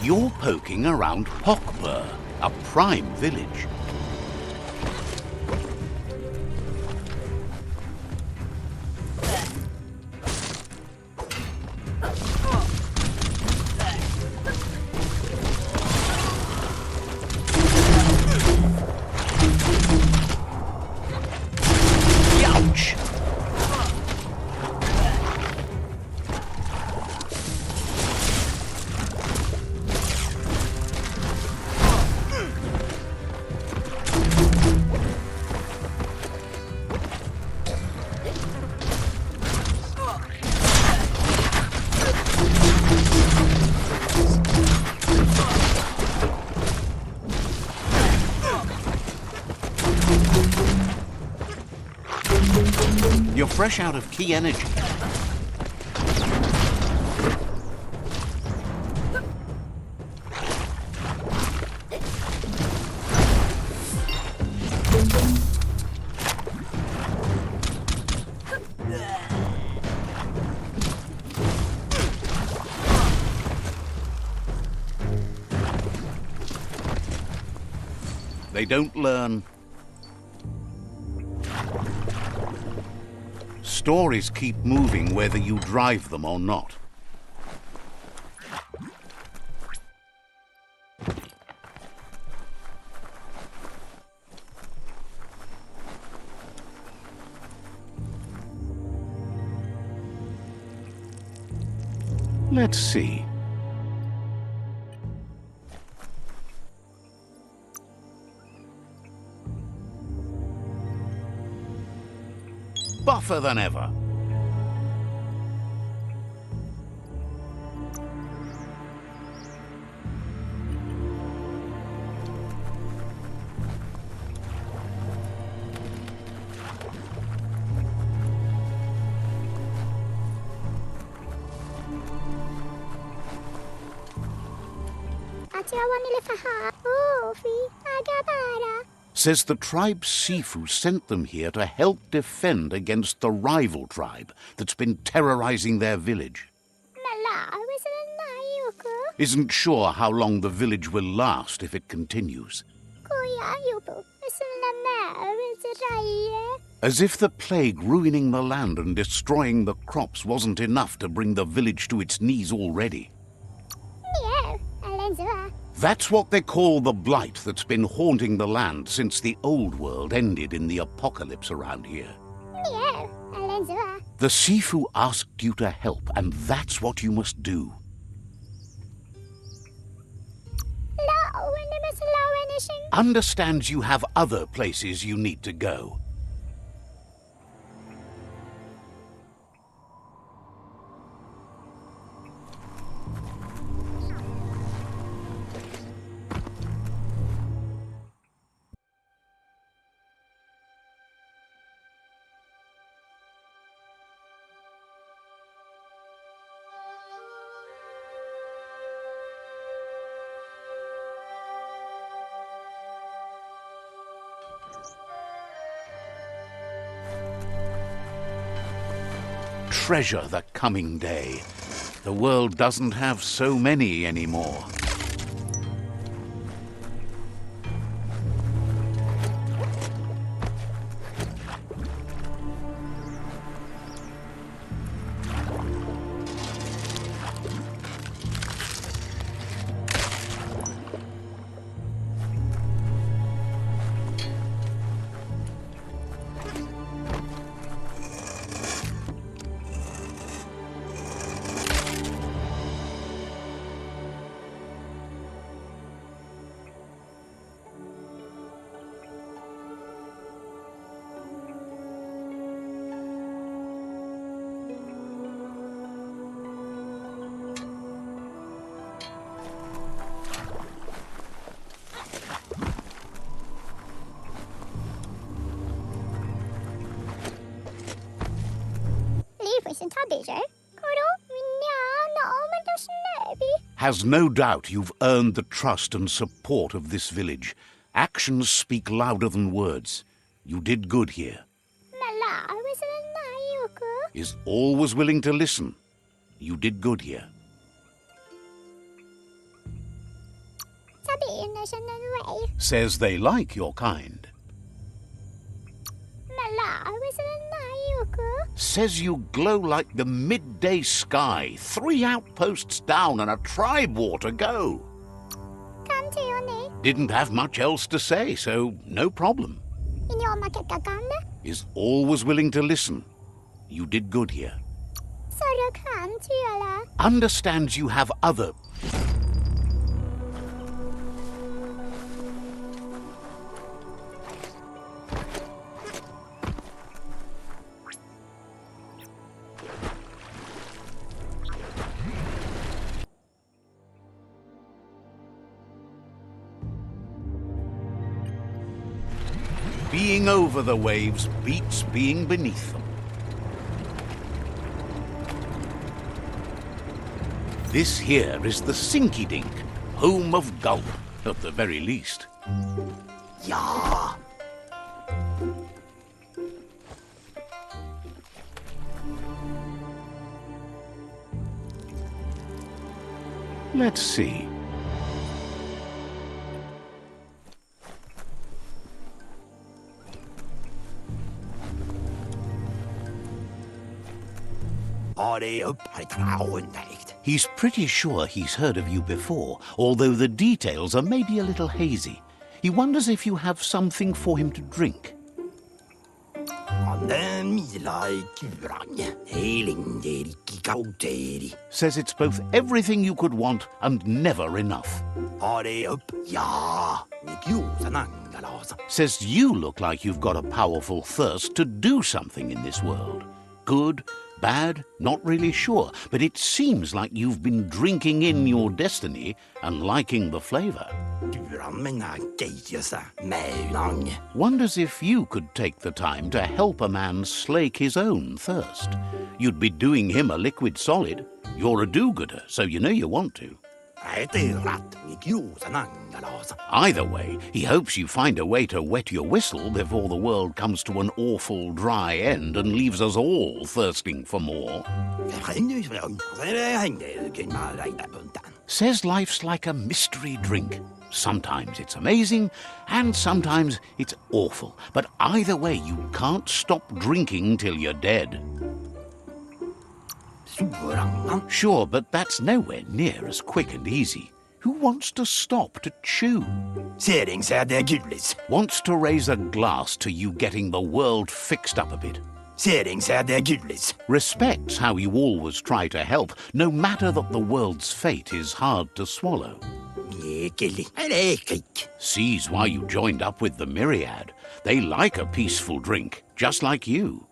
You're poking around Hockbur, a prime village. Ouch! You're fresh out of key energy. They don't learn. Stories keep moving whether you drive them or not. Let's see. Buffer than ever. Says the tribe Sifu sent them here to help defend against the rival tribe that's been terrorizing their village. Isn't sure how long the village will last if it continues. As if the plague ruining the land and destroying the crops wasn't enough to bring the village to its knees already. That's what they call the blight that's been haunting the land since the old world ended in the apocalypse around here. The Sifu asked you to help, and that's what you must do. Understands you have other places you need to go. Treasure the coming day. The world doesn't have so many anymore. Has no doubt you've earned the trust and support of this village. Actions speak louder than words. You did good here. Is always willing to listen. You did good here. Says they like your kind. Says you glow like the midday sky, 3 outposts down and a tribe war to go. Didn't have much else to say, so no problem. Is always willing to listen. You did good here. Understands you have other... Being over the waves beats being beneath them. This here is the Sinky Dink, home of Gulp, at the very least. Ja. Let's see. He's pretty sure he's heard of you before, although the details are maybe a little hazy. He wonders if you have something for him to drink. Says it's both everything you could want and never enough. Says you look like you've got a powerful thirst to do something in this world. Good, bad, not really sure, but it seems like you've been drinking in your destiny and liking the flavor. Wonders if you could take the time to help a man slake his own thirst. You'd be doing him a liquid solid. You're a do-gooder, so you know you want to. Either way, he hopes you find a way to wet your whistle before the world comes to an awful dry end and leaves us all thirsting for more. Says life's like a mystery drink. Sometimes it's amazing, and sometimes it's awful. But either way, you can't stop drinking till you're dead. Sure, but that's nowhere near as quick and easy. Who wants to stop to chew? Wants to raise a glass to you getting the world fixed up a bit. Respects how you always try to help, no matter that the world's fate is hard to swallow. Sees why you joined up with the myriad. They like a peaceful drink, just like you.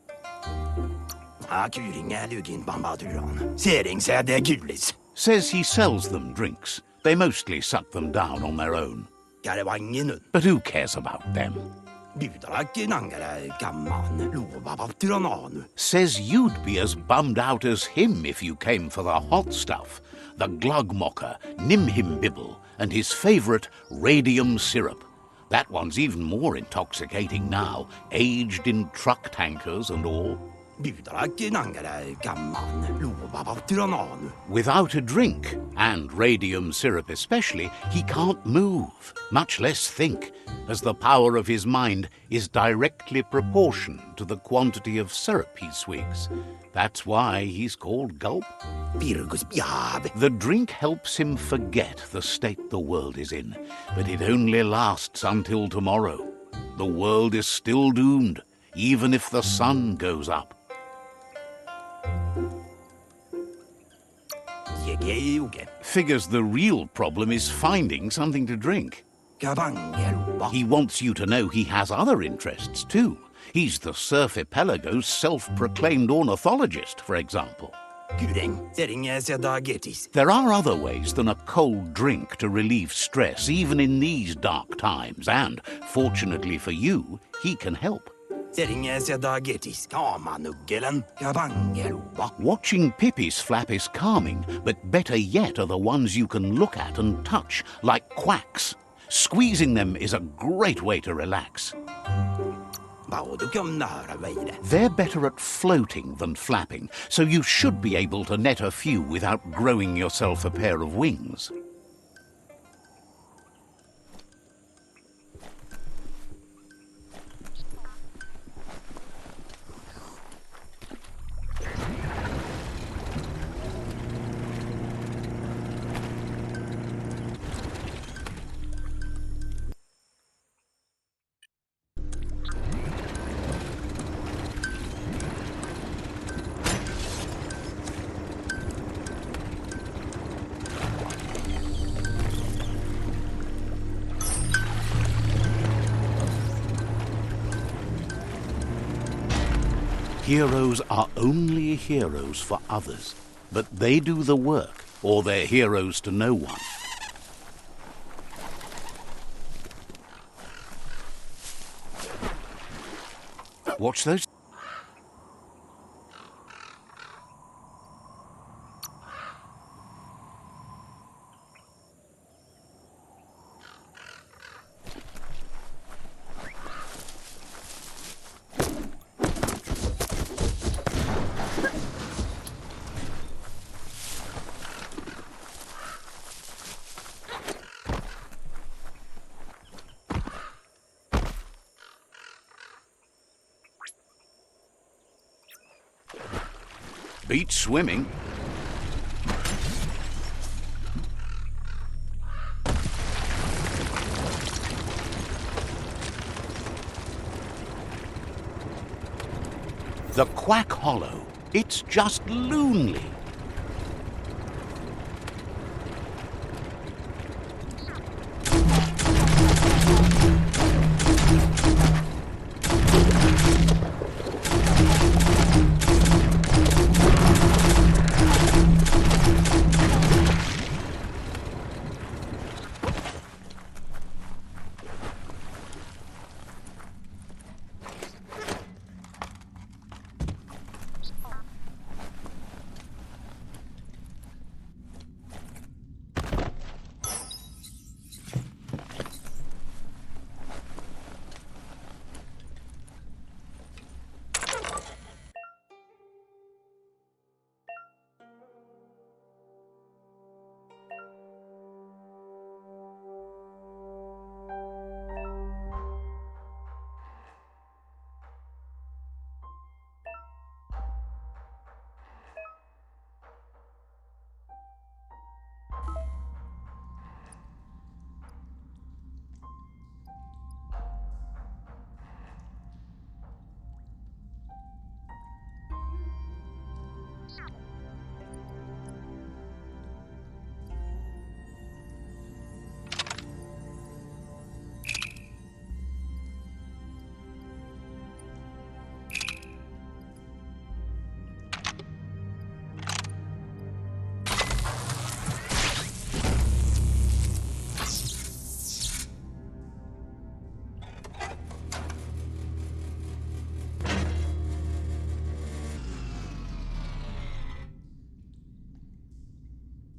Says he sells them drinks. They mostly suck them down on their own. But who cares about them? Says you'd be as bummed out as him if you came for the hot stuff. The glugmocker, Nimhimbibble, and his favourite radium syrup. That one's even more intoxicating now, aged in truck tankers and all. Without a drink, and radium syrup especially, he can't move, much less think, as the power of his mind is directly proportioned to the quantity of syrup he swigs. That's why he's called Gulp. The drink helps him forget the state the world is in, but it only lasts until tomorrow. The world is still doomed, even if the sun goes up. Figures the real problem is finding something to drink. He wants you to know he has other interests too. He's the Surfipelago's self-proclaimed ornithologist, for example. There are other ways than a cold drink to relieve stress, even in these dark times, and, fortunately for you, he can help. Watching Pippi's flap is calming, but better yet are the ones you can look at and touch, like quacks. Squeezing them is a great way to relax. They're better at floating than flapping, so you should be able to net a few without growing yourself a pair of wings. Heroes are only heroes for others, but they do the work, or they're heroes to no one. Watch those. Beats swimming. The Quack Hollow. It's just lonely.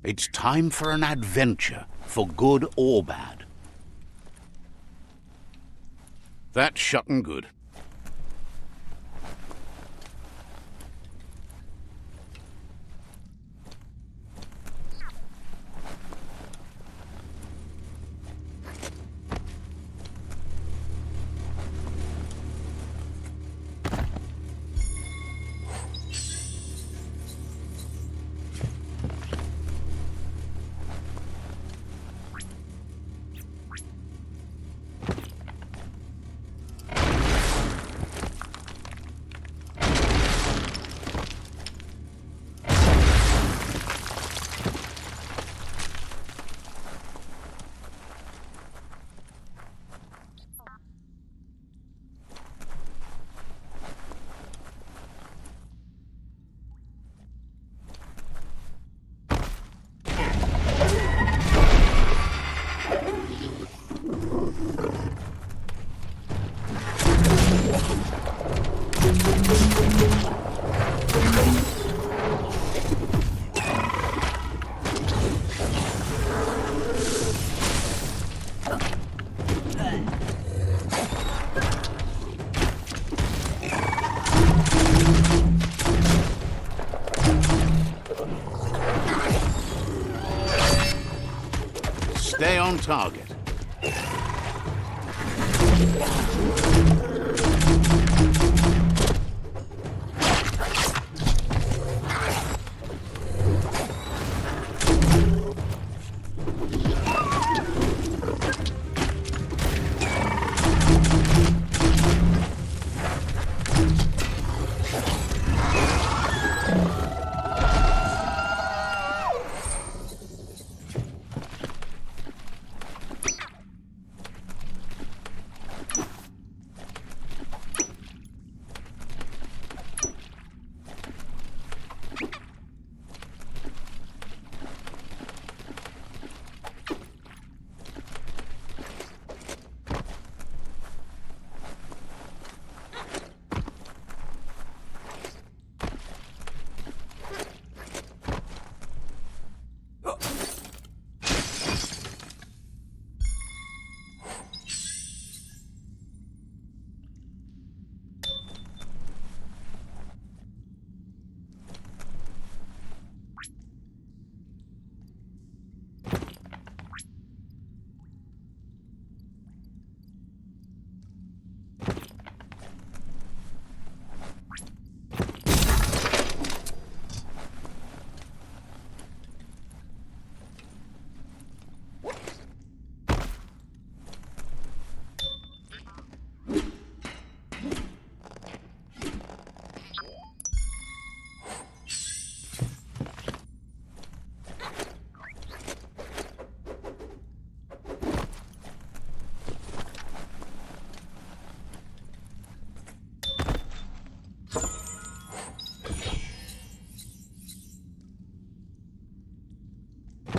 It's time for an adventure, for good or bad. That's shutting good. Stay on target.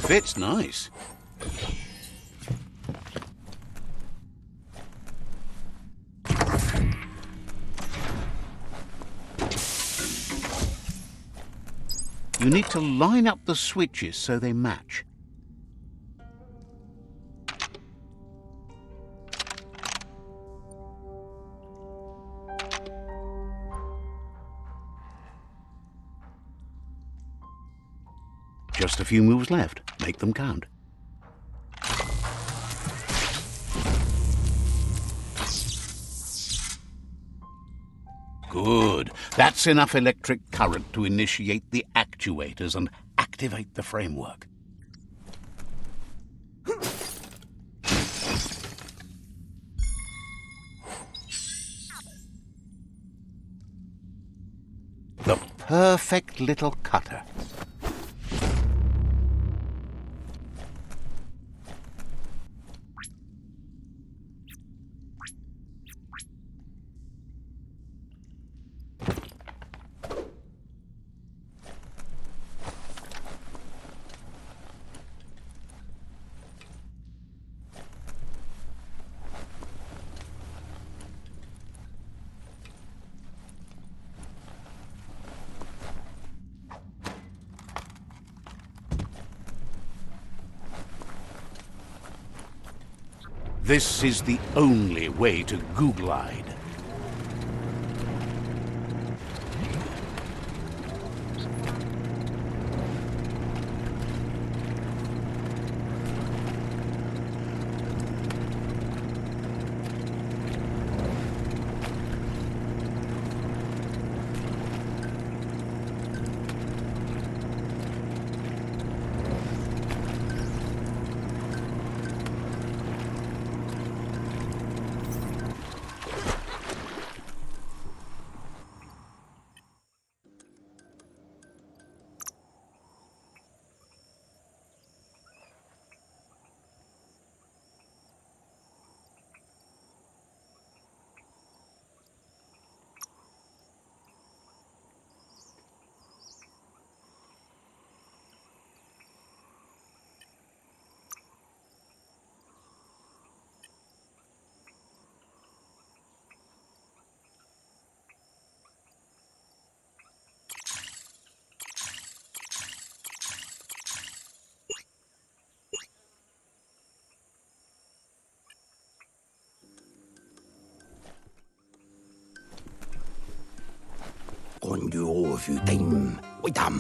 Fits nice. You need to line up the switches so they match. Just a few moves left. Make them count. Good. That's enough electric current to initiate the actuators and activate the framework. The perfect little cutter. This is the only way to Googlide.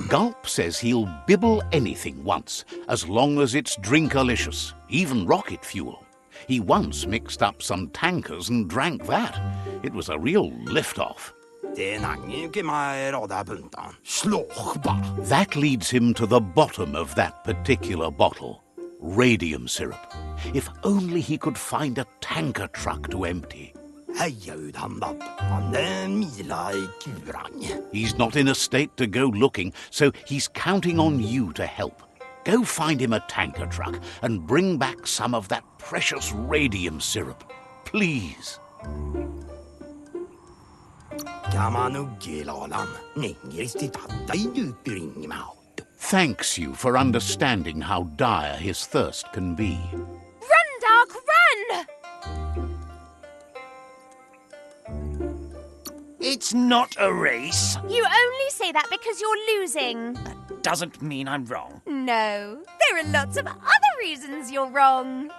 Gulp says he'll bibble anything once, as long as it's drinkalicious, even rocket fuel. He once mixed up some tankers and drank that. It was a real lift-off. That leads him to the bottom of that particular bottle. Radium syrup. If only he could find a tanker truck to empty. He's not in a state to go looking, so he's counting on you to help. Go find him a tanker truck and bring back some of that precious radium syrup. Please. Thanks you for understanding how dire his thirst can be. Run, Dark, run! It's not a race. You only say that because you're losing. That doesn't mean I'm wrong. No, there are lots of other reasons you're wrong.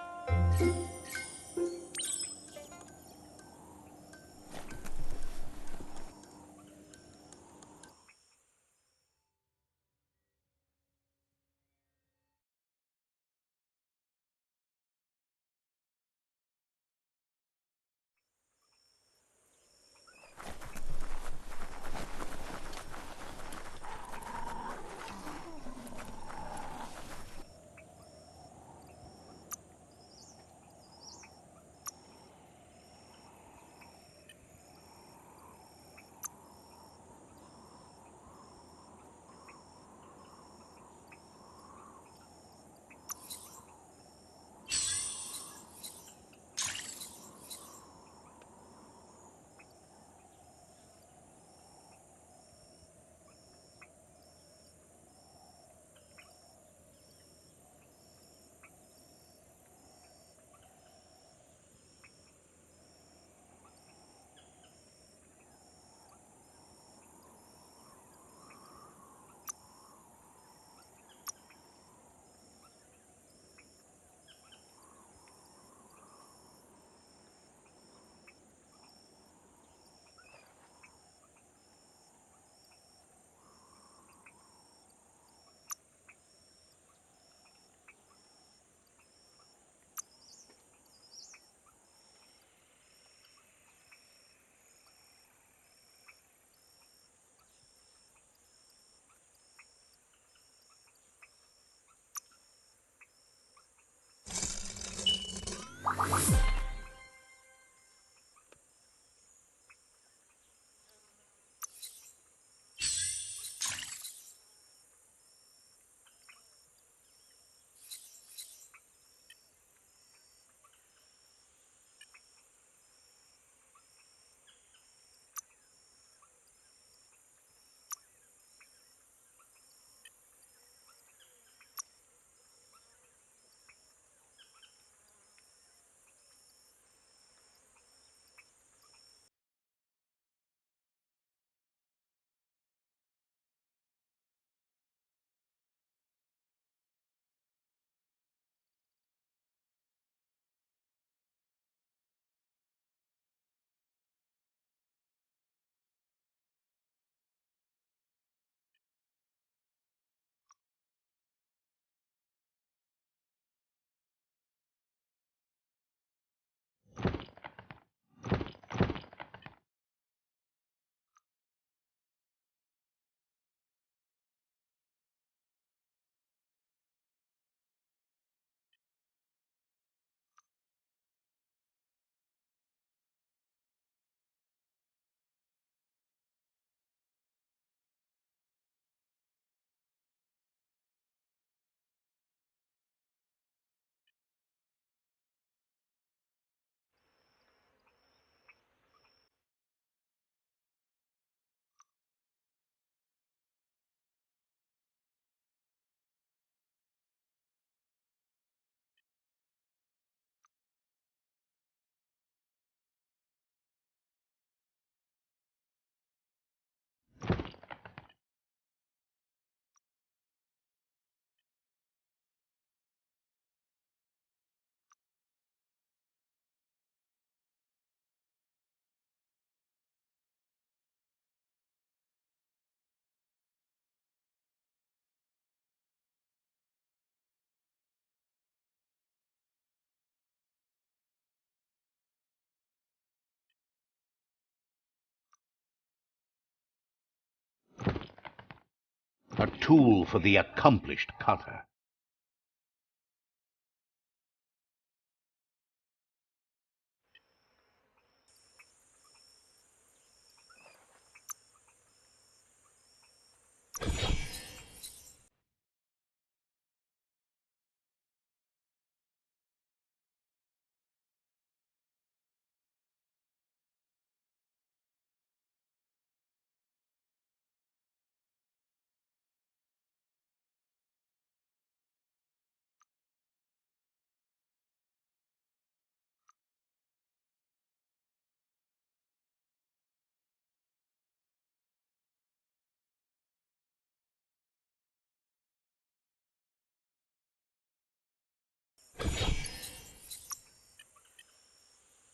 A tool for the accomplished cutter.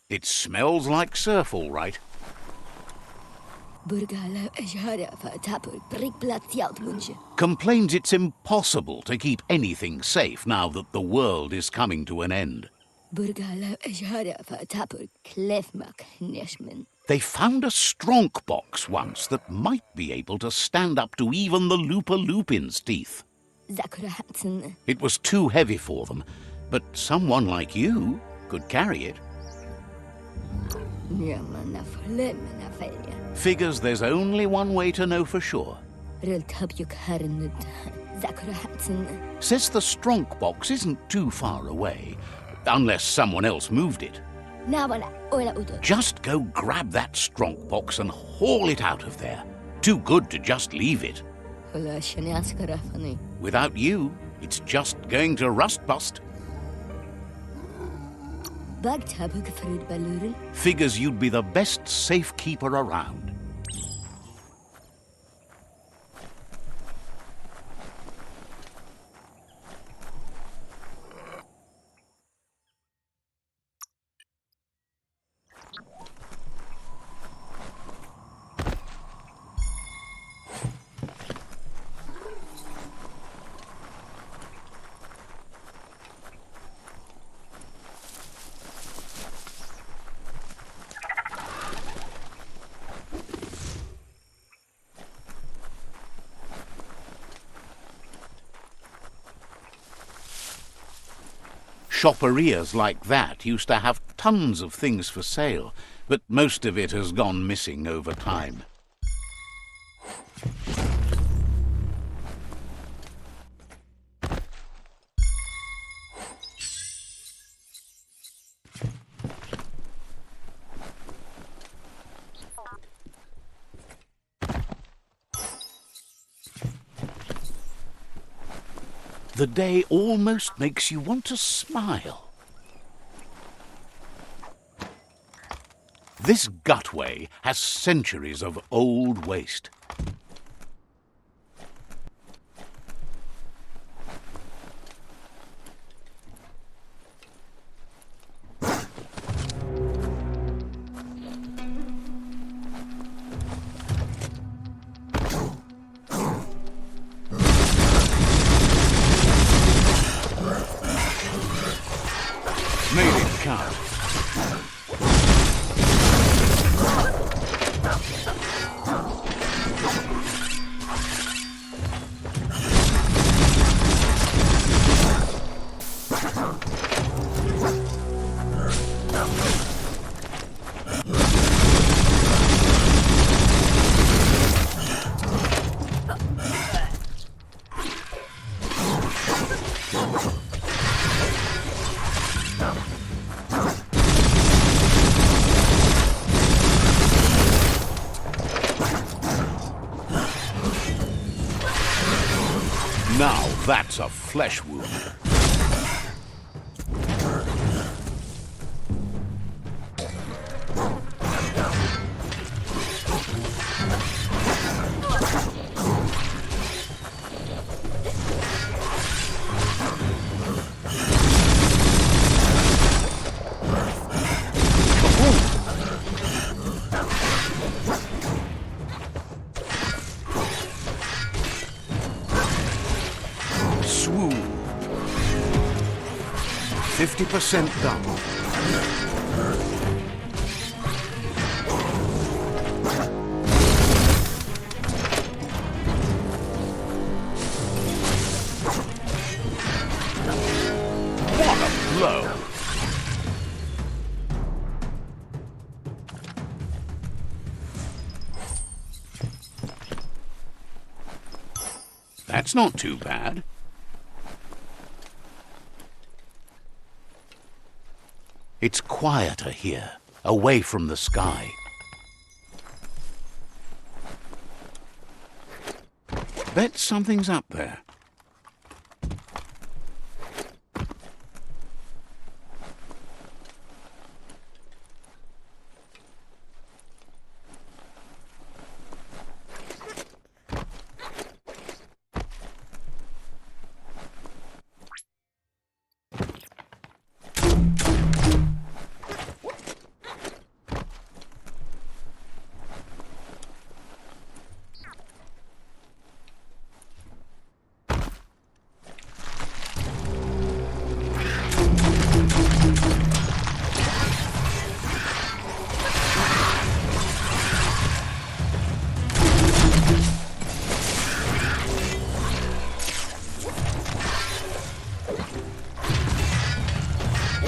It smells like surf, all right. Complains it's impossible to keep anything safe now that the world is coming to an end. They found a stronk box once that might be able to stand up to even the Loopa-Loopin's teeth. It was too heavy for them, but someone like you could carry it. Figures there's only one way to know for sure. Says the stronk box isn't too far away, unless someone else moved it. Just go grab that stronk box and haul it out of there. Too good to just leave it. Without you, it's just going to rust bust. Figures you'd be the best safekeeper around. Shopperias like that used to have tons of things for sale, but most of it has gone missing over time. The day almost makes you want to smile. This gutway has centuries of old waste. Now that's a flesh wound. Swoon. 50% done. low. That's not too bad. It's quieter here, away from the sky. Bet something's up there.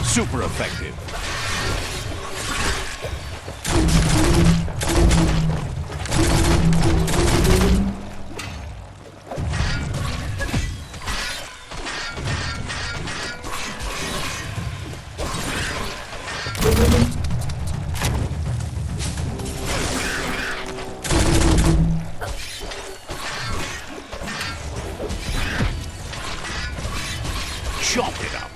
Super effective. Chop it up.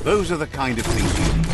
Those are the kind of things you need.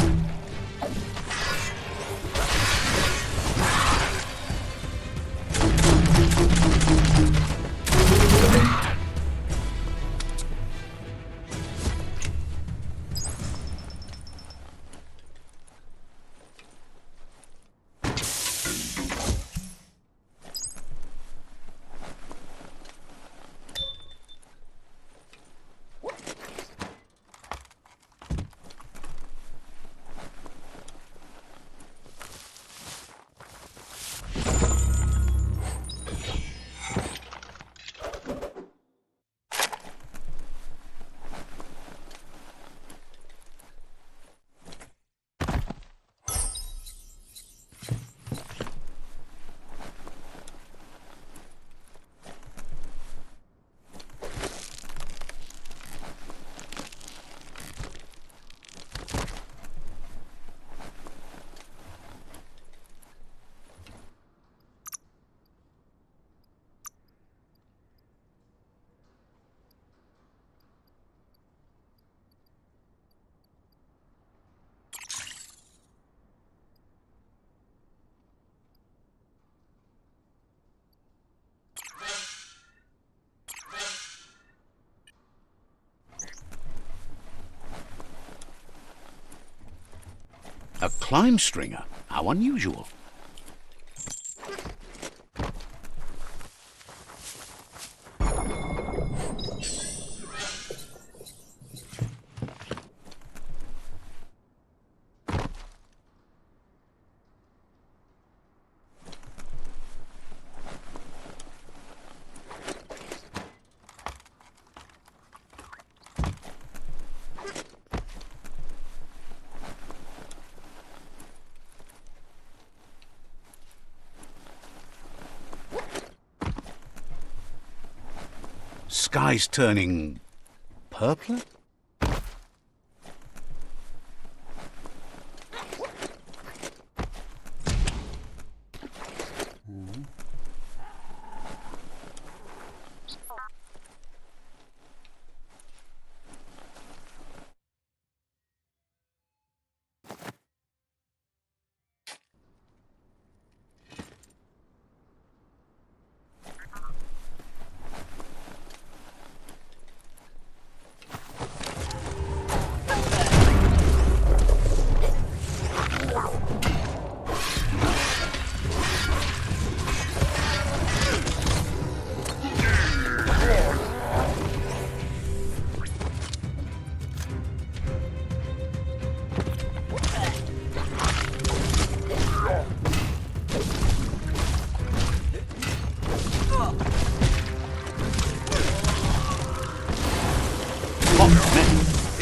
A climb stringer? How unusual. Sky's turning purpler?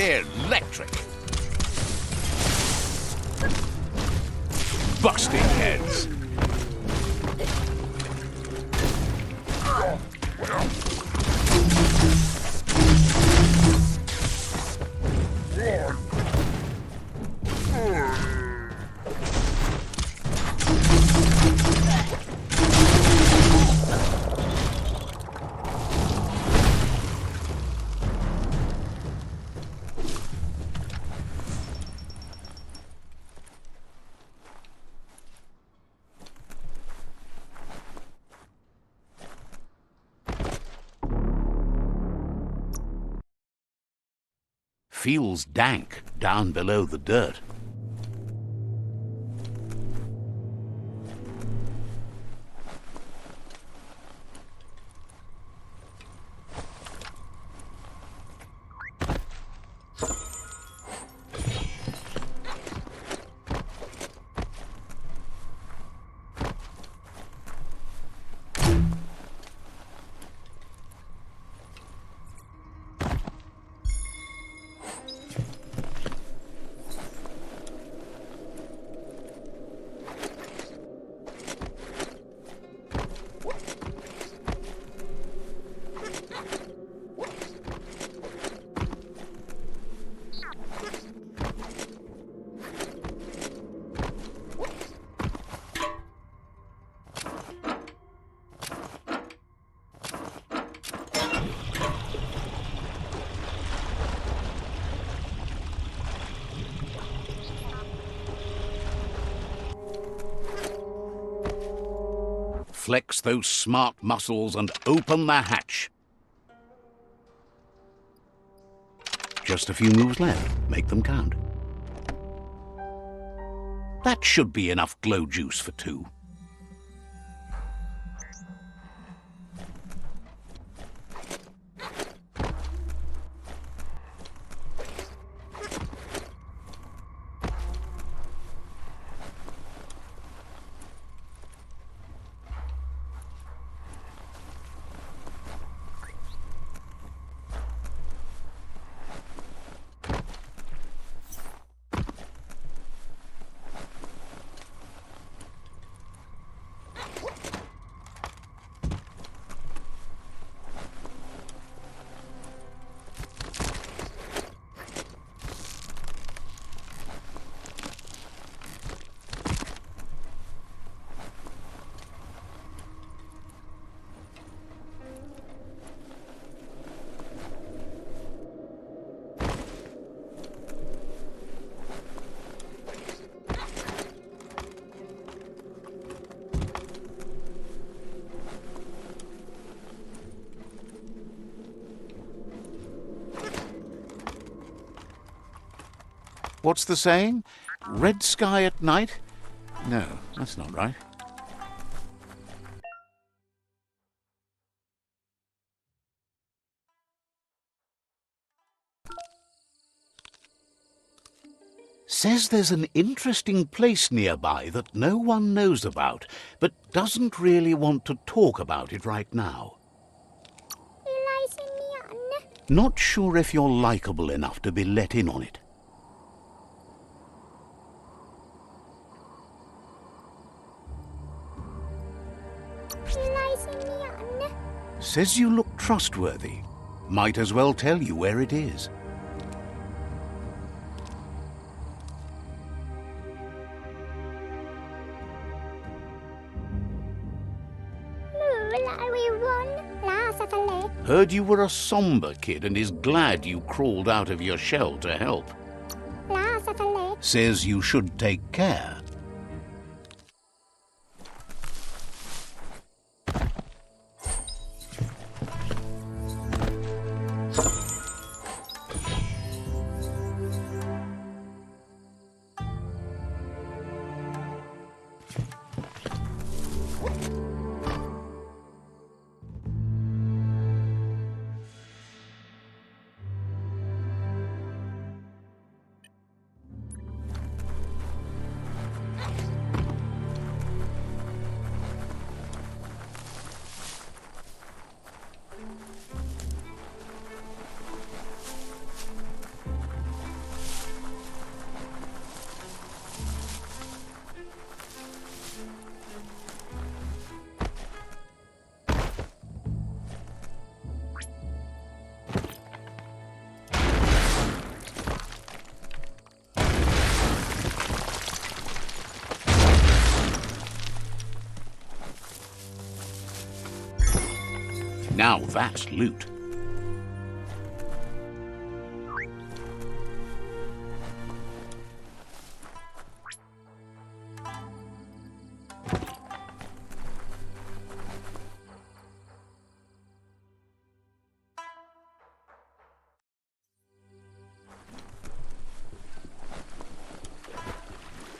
Electric. Busting heads. Feels dank down below the dirt. Flex those smart muscles and open the hatch. Just a few moves left. Make them count. That should be enough glow juice for two. What's the saying? Red sky at night? No, that's not right. Says there's an interesting place nearby that no one knows about, but doesn't really want to talk about it right now. Not sure if you're likable enough to be let in on it. Says you look trustworthy. Might as well tell you where it is. Heard you were a somber kid and is glad you crawled out of your shell to help. Says you should take care. Now that's loot.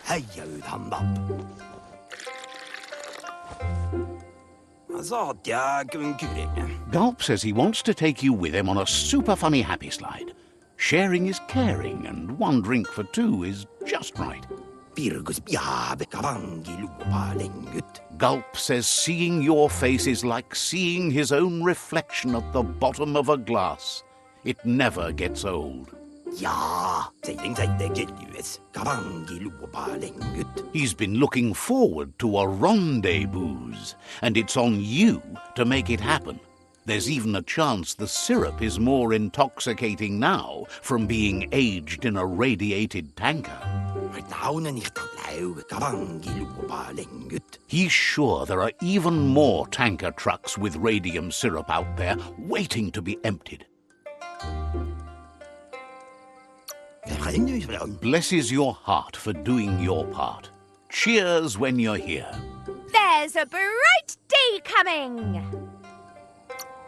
Heia ut han da. Så hadde jeg kuring. Gulp says he wants to take you with him on a super funny happy slide. Sharing is caring, and one drink for two is just right. Pirgus bjabe kavangi lupa lengut. Gulp says seeing your face is like seeing his own reflection at the bottom of a glass. It never gets old. Ja, saying the genuous kavangi lupa lengut. He's been looking forward to a rendezvous, and it's on you to make it happen. There's even a chance the syrup is more intoxicating now from being aged in a radiated tanker. He's sure there are even more tanker trucks with radium syrup out there waiting to be emptied. Blesses your heart for doing your part. Cheers when you're here. There's a bright day coming.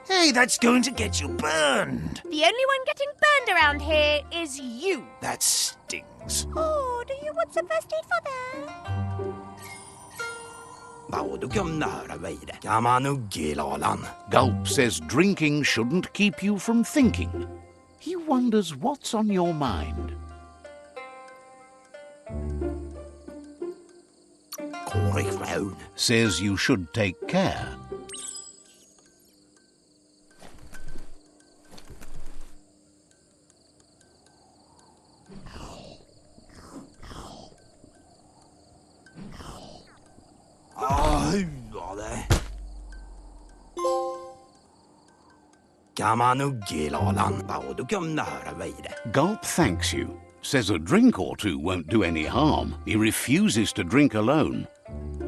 Hey, that's going to get you burned. The only one getting burned around here is you. That stings. Oh, do you want some first aid for that? Gulp says drinking shouldn't keep you from thinking. He wonders what's on your mind. Says you should take care. Gulp thanks you. Says a drink or two won't do any harm. He refuses to drink alone.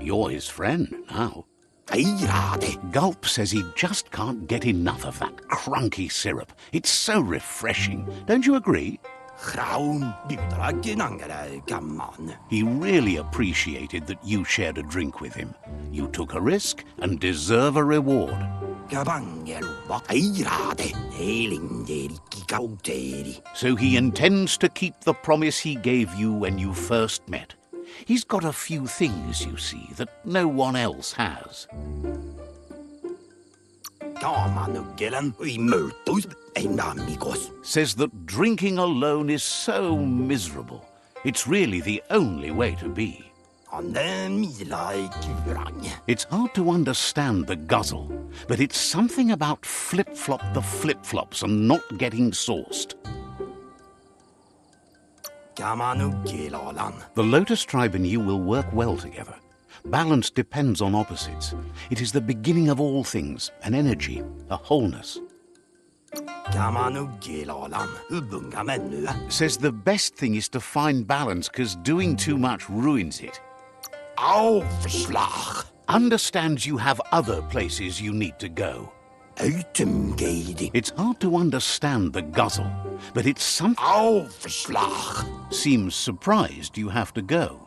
You're his friend now. Gulp says he just can't get enough of that crunky syrup. It's so refreshing. Don't you agree? He really appreciated that you shared a drink with him. You took a risk and deserve a reward. So he intends to keep the promise he gave you when you first met. He's got a few things, you see, that no one else has. Says that drinking alone is so miserable. It's really the only way to be. It's hard to understand the guzzle, but it's something about flip-flop the flip-flops and not getting sauced. The Lotus tribe and you will work well together. Balance depends on opposites. It is the beginning of all things, an energy, a wholeness. Says the best thing is to find balance because doing too much ruins it. Understands you have other places you need to go. It's hard to understand the guzzle, but it's something. Seems surprised you have to go.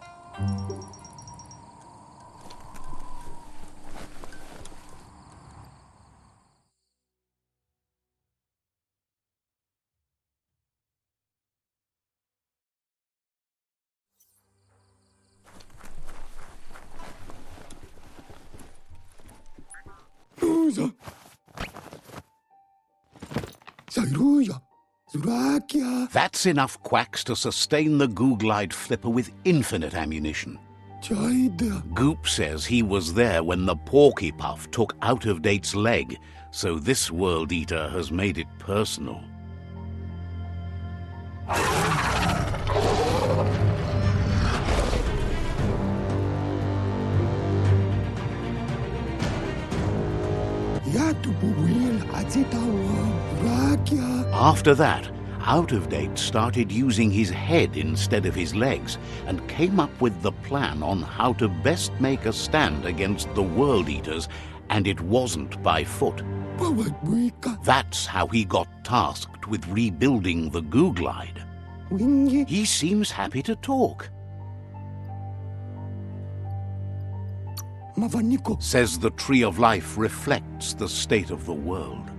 That's enough quacks to sustain the Googlide flipper with infinite ammunition. Goop says he was there when the Porky Puff took Out-of-Date's leg, so this World Eater has made it personal. After that, Out-of-Date started using his head instead of his legs and came up with the plan on how to best make a stand against the World Eaters, and it wasn't by foot. Pawadwika. That's how he got tasked with rebuilding the Goo Glide. Wingy. He seems happy to talk. Mavaniko. Says the Tree of Life reflects the state of the world.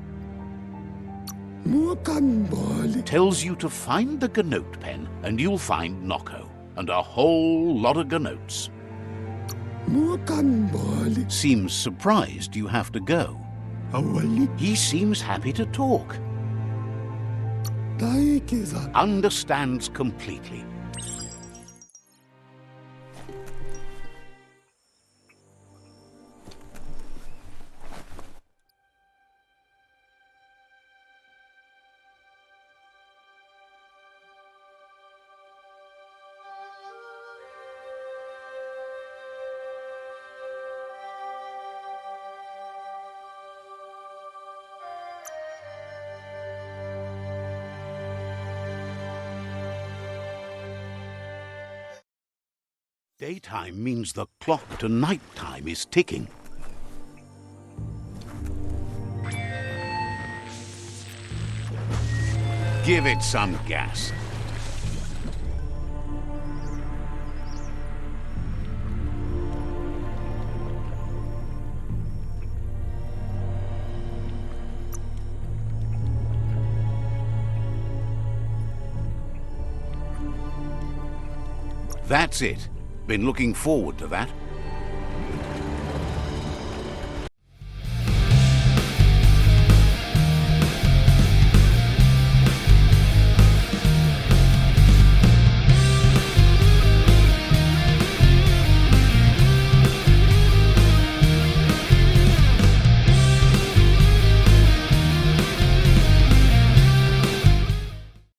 Muakambali. Tells you to find the Ganote pen and you'll find Noko. And a whole lot of Ganotes. Muakambali. Seems surprised you have to go. Awali. He seems happy to talk. Daikeza. Understands completely. Daytime means the clock to nighttime is ticking. Give it some gas. That's it. Been looking forward to that.